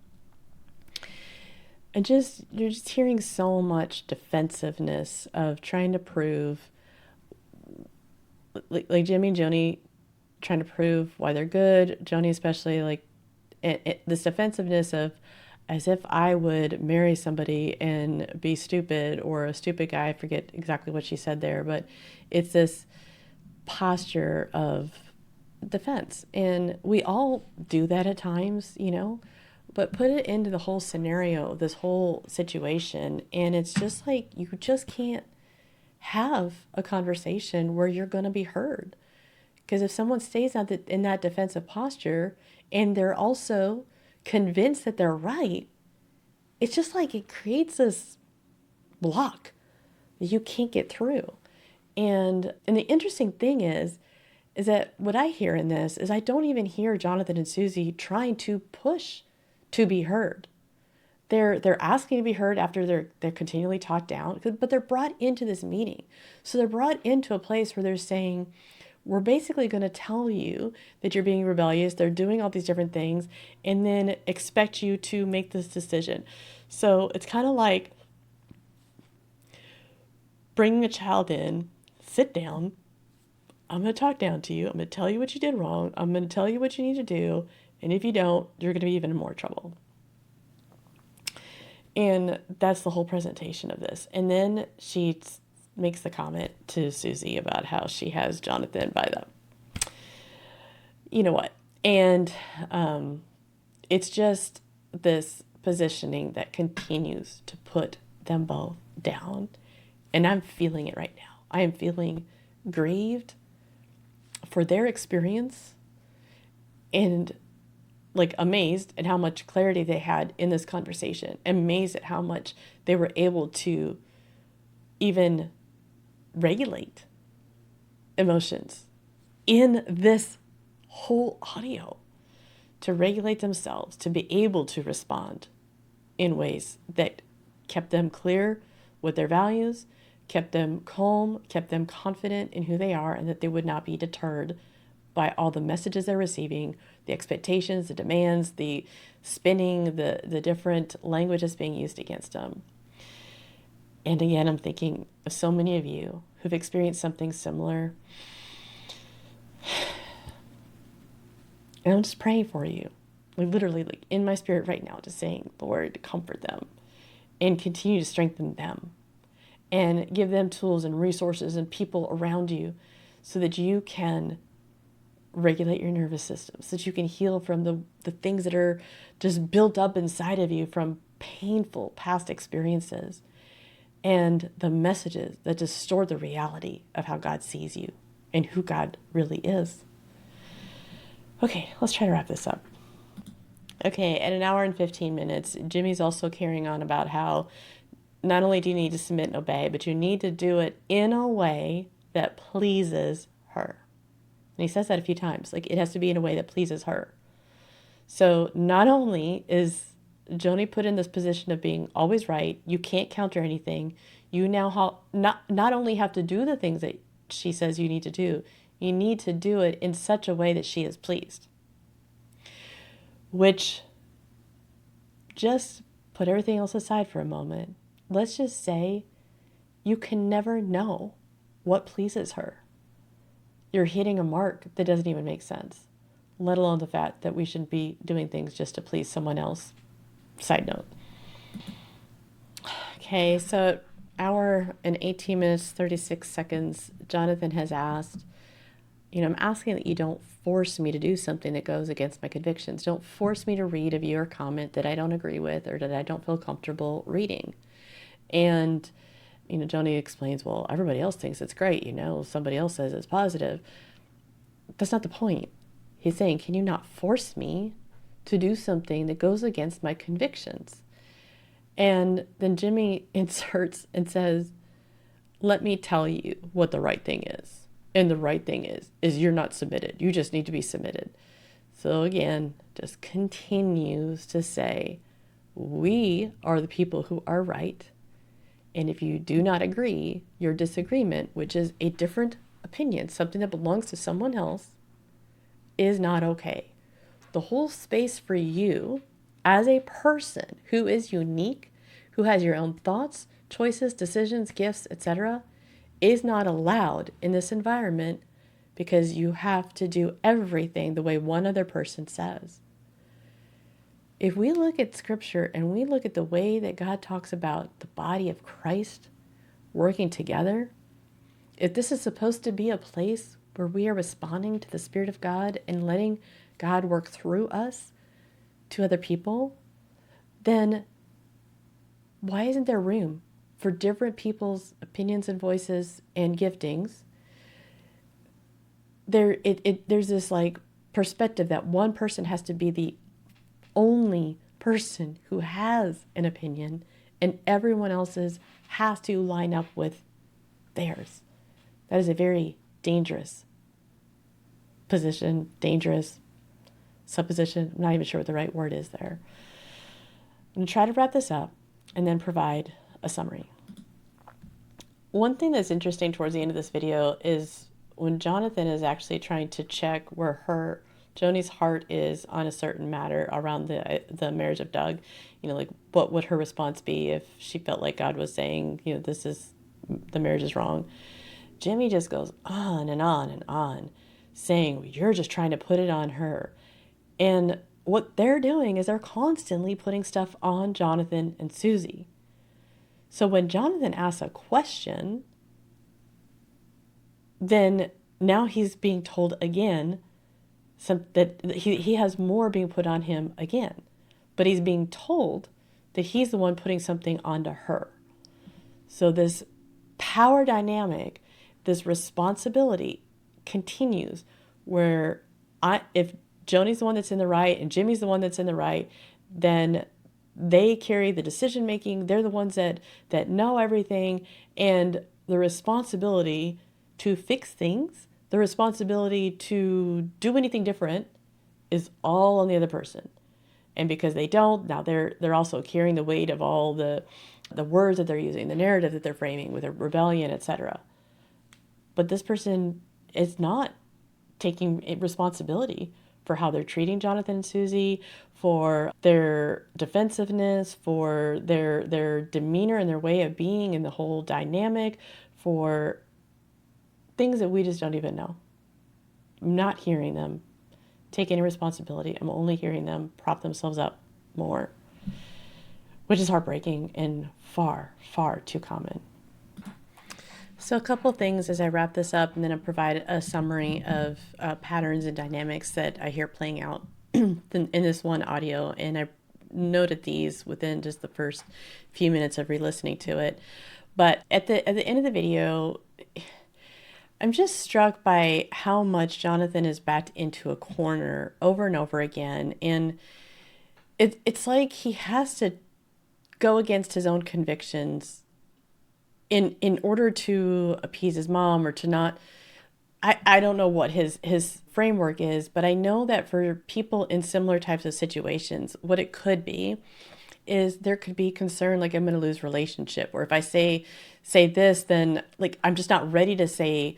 and you're just hearing so much defensiveness of trying to prove, like Jimmy and Joni trying to prove why they're good. Joni especially, like this defensiveness of, as if I would marry somebody and be stupid, or a stupid guy. I forget exactly what she said there, but it's this posture of defense. And we all do that at times, you know, but put it into the whole scenario, this whole situation, and it's just like you just can't have a conversation where you're going to be heard. Because if someone stays in that defensive posture and they're also convinced that they're right, it's just like it creates this block that you can't get through. And the interesting thing is that what I hear in this is I don't even hear Jonathan and Suzy trying to push to be heard. They're asking to be heard after they're continually talked down, but they're brought into this meeting. So they're brought into a place where they're saying, we're basically going to tell you that you're being rebellious. They're doing all these different things and then expect you to make this decision. So it's kind of like bringing a child in, sit down. I'm going to talk down to you. I'm going to tell you what you did wrong. I'm going to tell you what you need to do. And if you don't, you're going to be even in more trouble. And that's the whole presentation of this. And then she makes the comment to Suzy about how she has Jonathan by the, you know what? And it's just this positioning that continues to put them both down. And I'm feeling it right now. I am feeling grieved for their experience and like amazed at how much clarity they had in this conversation, amazed at how much they were able to even regulate emotions in this whole audio, to regulate themselves, to be able to respond in ways that kept them clear with their values, kept them calm, kept them confident in who they are, and that they would not be deterred by all the messages they're receiving, the expectations, the demands, the spinning, the different languages being used against them. And again, I'm thinking of so many of you who've experienced something similar. And I'm just praying for you. Like literally, like in my spirit right now, just saying, Lord, comfort them and continue to strengthen them and give them tools and resources and people around you so that you can regulate your nervous system, so that you can heal from the things that are just built up inside of you from painful past experiences and the messages that distort the reality of how God sees you and who God really is. Okay, let's try to wrap this up. Okay, at 1 hour and 15 minutes, Jimmy's also carrying on about how not only do you need to submit and obey, but you need to do it in a way that pleases her. And he says that a few times, like it has to be in a way that pleases her. So not only is Joni put in this position of being always right, you can't counter anything. You now not only have to do the things that she says you need to do, you need to do it in such a way that she is pleased. Which, just put everything else aside for a moment. Let's just say you can never know what pleases her. You're hitting a mark that doesn't even make sense, let alone the fact that we should be doing things just to please someone else. Side note. Okay, so hour and 18 minutes, 36 seconds, Jonathan has asked, I'm asking that you don't force me to do something that goes against my convictions. Don't force me to read a view or comment that I don't agree with or that I don't feel comfortable reading. And, Joni explains, well, everybody else thinks it's great. Somebody else says it's positive. That's not the point. He's saying, can you not force me to do something that goes against my convictions? And then Jimmy inserts and says, let me tell you what the right thing is. And the right thing is you're not submitted. You just need to be submitted. So again, just continues to say, we are the people who are right. And if you do not agree, your disagreement, which is a different opinion, something that belongs to someone else, is not okay. The whole space for you as a person who is unique, who has your own thoughts, choices, decisions, gifts, etc., is not allowed in this environment because you have to do everything the way one other person says. If we look at Scripture and we look at the way that God talks about the body of Christ working together, if this is supposed to be a place where we are responding to the Spirit of God and letting God work through us to other people, then why isn't there room for different people's opinions and voices and giftings? There's this perspective that one person has to be the only person who has an opinion and everyone else's has to line up with theirs. That is a very dangerous position, dangerous supposition. I'm not even sure what the right word is there. I'm going to try to wrap this up and then provide a summary. One thing that's interesting towards the end of this video is when Jonathan is actually trying to check where Joni's heart is on a certain matter around the marriage of Doug, what would her response be if she felt like God was saying, the marriage is wrong. Jimmy just goes on and on and on, saying, you're just trying to put it on her. And what they're doing is they're constantly putting stuff on Jonathan and Suzy. So when Jonathan asks a question, then now he's being told again that he has more being put on him again. But he's being told that he's the one putting something onto her. So this power dynamic, this responsibility continues where if Joni's the one that's in the right and Jimmy's the one that's in the right, then they carry the decision making. They're the ones that know everything, and the responsibility to fix things, the responsibility to do anything different is all on the other person. And because they don't, now they're also carrying the weight of all the words that they're using, the narrative that they're framing with their rebellion, etc. But this person is not taking responsibility for how they're treating Jonathan and Suzy, for their defensiveness, for their demeanor and their way of being and the whole dynamic, for things that we just don't even know. I'm not hearing them take any responsibility. I'm only hearing them prop themselves up more, which is heartbreaking and far, far too common. So a couple things as I wrap this up, and then I'll provide a summary of patterns and dynamics that I hear playing out in this one audio. And I noted these within just the first few minutes of re-listening to it. But at the end of the video, I'm just struck by how much Jonathan is backed into a corner over and over again. And it's like he has to go against his own convictions in order to appease his mom or to not. I don't know what his framework is, but I know that for people in similar types of situations, what it could be is there could be concern like I'm going to lose relationship, or if I say this, then like I'm just not ready to say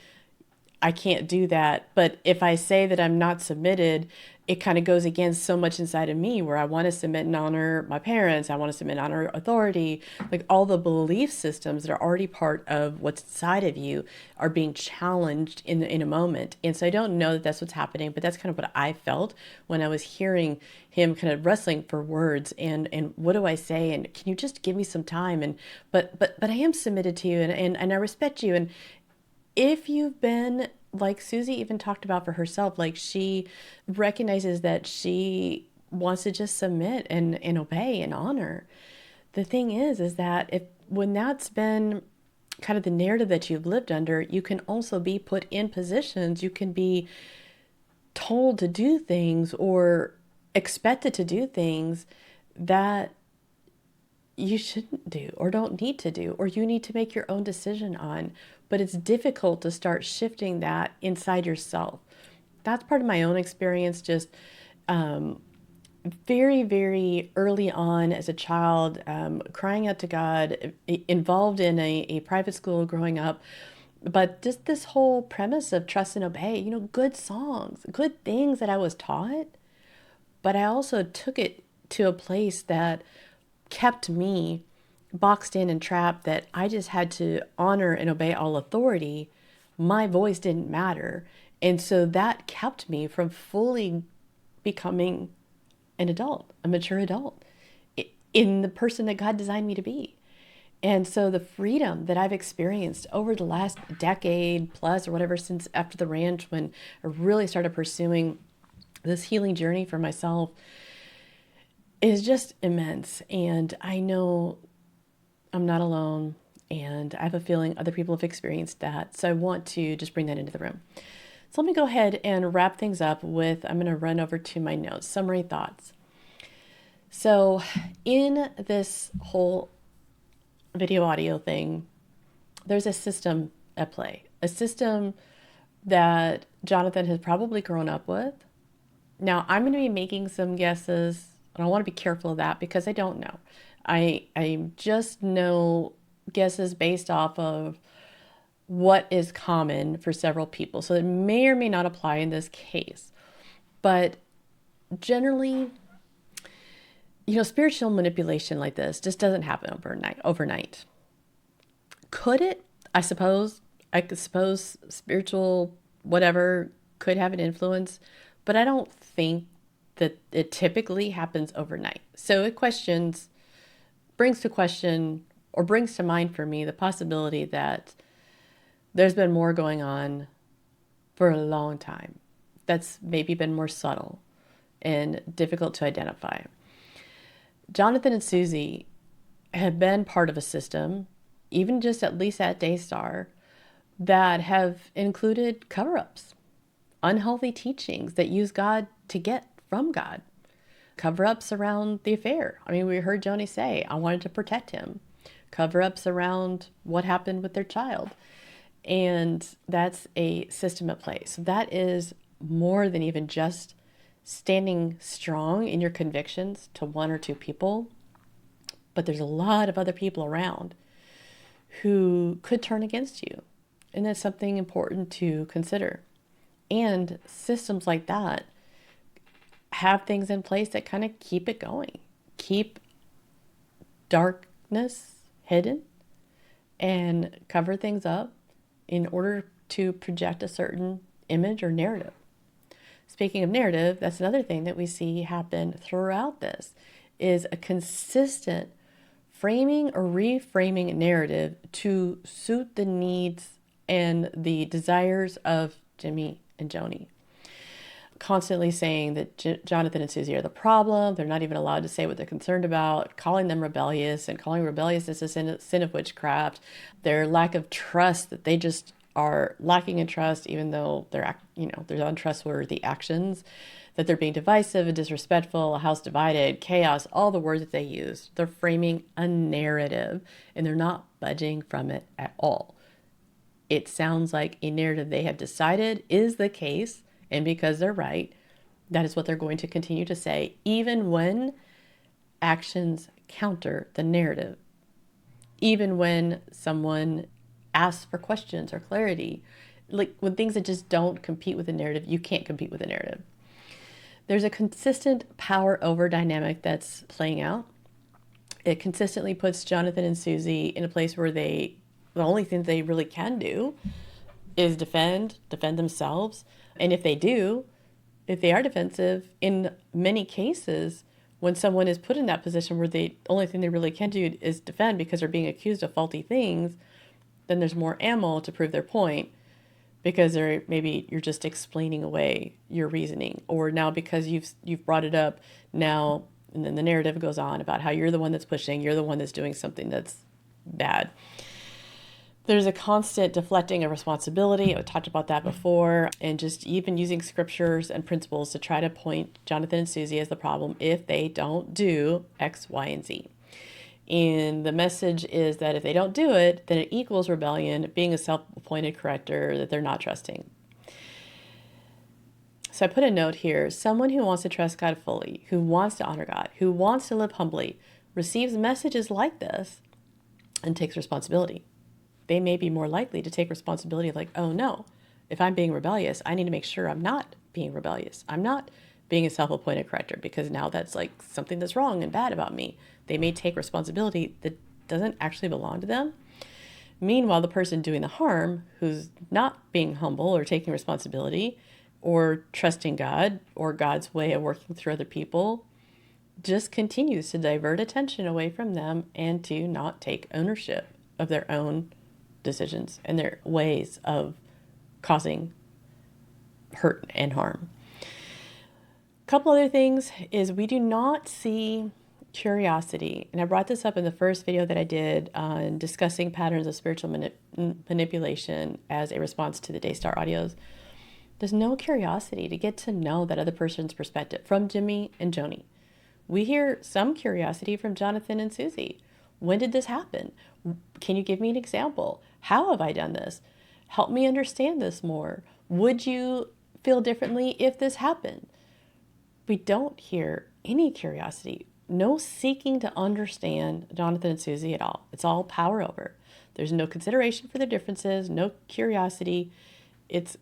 I can't do that. But if I say that I'm not submitted, it kind of goes against so much inside of me where I want to submit and honor my parents. I want to submit and honor authority. Like all the belief systems that are already part of what's inside of you are being challenged in a moment. And so I don't know that that's what's happening, but that's kind of what I felt when I was hearing him kind of wrestling for words and what do I say? And can you just give me some time? And, but I am submitted to you and I respect you. And if you've been like Suzy even talked about for herself, like she recognizes that she wants to just submit and obey and honor. The thing is that if when that's been kind of the narrative that you've lived under, you can also be put in positions, you can be told to do things or expected to do things that you shouldn't do or don't need to do, or you need to make your own decision on. But it's difficult to start shifting that inside yourself. That's part of my own experience, just very, very early on as a child, crying out to God, involved in a private school growing up. But just this whole premise of trust and obey, good songs, good things that I was taught. But I also took it to a place that kept me boxed in and trapped, that I just had to honor and obey all authority. My voice didn't matter. And so that kept me from fully becoming an adult, a mature adult, in the person that God designed me to be. And so the freedom that I've experienced over the last decade plus or whatever, since after the ranch, when I really started pursuing this healing journey for myself, is just immense. And I know I'm not alone, and I have a feeling other people have experienced that. So I want to just bring that into the room. So let me go ahead and wrap things up with, I'm going to run over to my notes, summary thoughts. So in this whole video audio thing, there's a system at play, a system that Jonathan has probably grown up with. Now, I'm going to be making some guesses, and I want to be careful of that because I don't know. I just know guesses based off of what is common for several people. So it may or may not apply in this case. But generally, spiritual manipulation like this just doesn't happen overnight. Could it? I suppose spiritual whatever could have an influence, but I don't think that it typically happens overnight. So it brings to mind for me the possibility that there's been more going on for a long time that's maybe been more subtle and difficult to identify. Jonathan and Suzy have been part of a system, even just at least at Daystar, that have included cover-ups, unhealthy teachings that use God to get from God, cover-ups around the affair. I mean, we heard Joni say, I wanted to protect him. Cover-ups around what happened with their child. And that's a system at play. So that is more than even just standing strong in your convictions to one or two people. But there's a lot of other people around who could turn against you. And that's something important to consider. And systems like that have things in place that kind of keep it going, keep darkness hidden, and cover things up in order to project a certain image or narrative. Speaking of narrative, that's another thing that we see happen throughout this, is a consistent framing or reframing narrative to suit the needs and the desires of Jimmy and Joni. Constantly saying that Jonathan and Suzy are the problem. They're not even allowed to say what they're concerned about, calling them rebellious and calling rebelliousness a sin of witchcraft. Their lack of trust, that they just are lacking in trust, even though they're untrustworthy actions, that they're being divisive and disrespectful, a house divided, chaos, all the words that they use. They're framing a narrative and they're not budging from it at all. It sounds like a narrative they have decided is the case, and because they're right, that is what they're going to continue to say, even when actions counter the narrative. Even when someone asks for questions or clarity, like when things that just don't compete with the narrative, you can't compete with the narrative. There's a consistent power over dynamic that's playing out. It consistently puts Jonathan and Suzy in a place where the only thing they really can do is defend themselves. And if they are defensive, in many cases, when someone is put in that position where the only thing they really can do is defend because they're being accused of faulty things, then there's more ammo to prove their point, because maybe you're just explaining away your reasoning, or now because you've brought it up now, and then the narrative goes on about how you're the one that's pushing, you're the one that's doing something that's bad. There's a constant deflecting of responsibility. I talked about that before, and just even using scriptures and principles to try to point Jonathan and Suzy as the problem if they don't do X, Y, and Z. And the message is that if they don't do it, then it equals rebellion, being a self-appointed corrector that they're not trusting. So I put a note here. Someone who wants to trust God fully, who wants to honor God, who wants to live humbly, receives messages like this and takes responsibility. They may be more likely to take responsibility like, oh no, if I'm being rebellious, I need to make sure I'm not being rebellious. I'm not being a self-appointed corrector, because now that's like something that's wrong and bad about me. They may take responsibility that doesn't actually belong to them. Meanwhile, the person doing the harm, who's not being humble or taking responsibility or trusting God or God's way of working through other people, just continues to divert attention away from them and to not take ownership of their own decisions and their ways of causing hurt and harm. A couple other things is we do not see curiosity. And I brought this up in the first video that I did on discussing patterns of spiritual manipulation as a response to the Daystar audios. There's no curiosity to get to know that other person's perspective from Jimmy and Joni. We hear some curiosity from Jonathan and Suzy. When did this happen? Can you give me an example? How have I done this? Help me understand this more. Would you feel differently if this happened? We don't hear any curiosity, no seeking to understand Jonathan and Suzy at all. It's all power over. There's no consideration for their differences, no curiosity. It's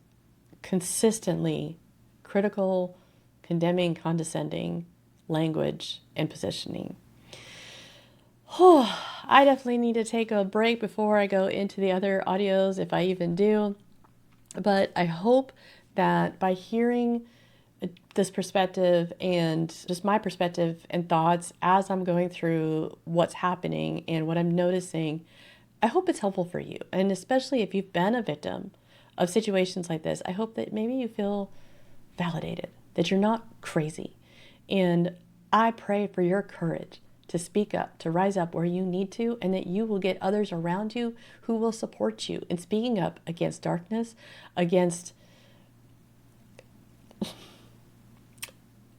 consistently critical, condemning, condescending language and positioning. I definitely need to take a break before I go into the other audios, if I even do. But I hope that by hearing this perspective and just my perspective and thoughts as I'm going through what's happening and what I'm noticing, I hope it's helpful for you. And especially if you've been a victim of situations like this, I hope that maybe you feel validated, that you're not crazy. And I pray for your courage to speak up, to rise up where you need to, and that you will get others around you who will support you in speaking up against darkness, against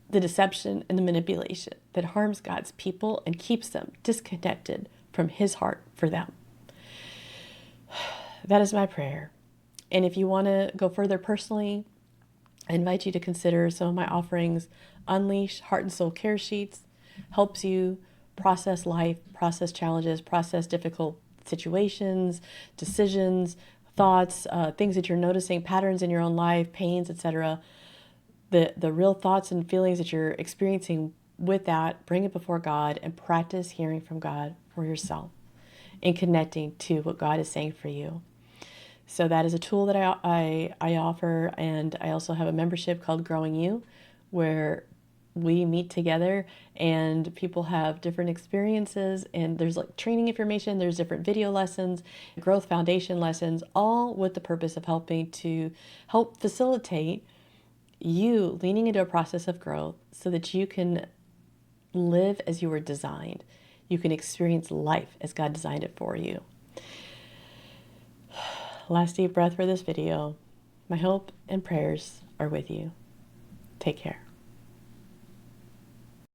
the deception and the manipulation that harms God's people and keeps them disconnected from His heart for them. That is my prayer. And if you want to go further personally, I invite you to consider some of my offerings. Unleash Heart and Soul Care Sheets helps you process life, process challenges, process difficult situations, decisions, thoughts, things that you're noticing, patterns in your own life, pains, etc. The real thoughts and feelings that you're experiencing with that, bring it before God and practice hearing from God for yourself and connecting to what God is saying for you. So that is a tool that I offer, and I also have a membership called Growing You, where we meet together and people have different experiences, and there's like training information, there's different video lessons, growth foundation lessons, all with the purpose of helping to help facilitate you leaning into a process of growth so that you can live as you were designed. You can experience life as God designed it for you. Last deep breath for this video. My hope and prayers are with you. Take care.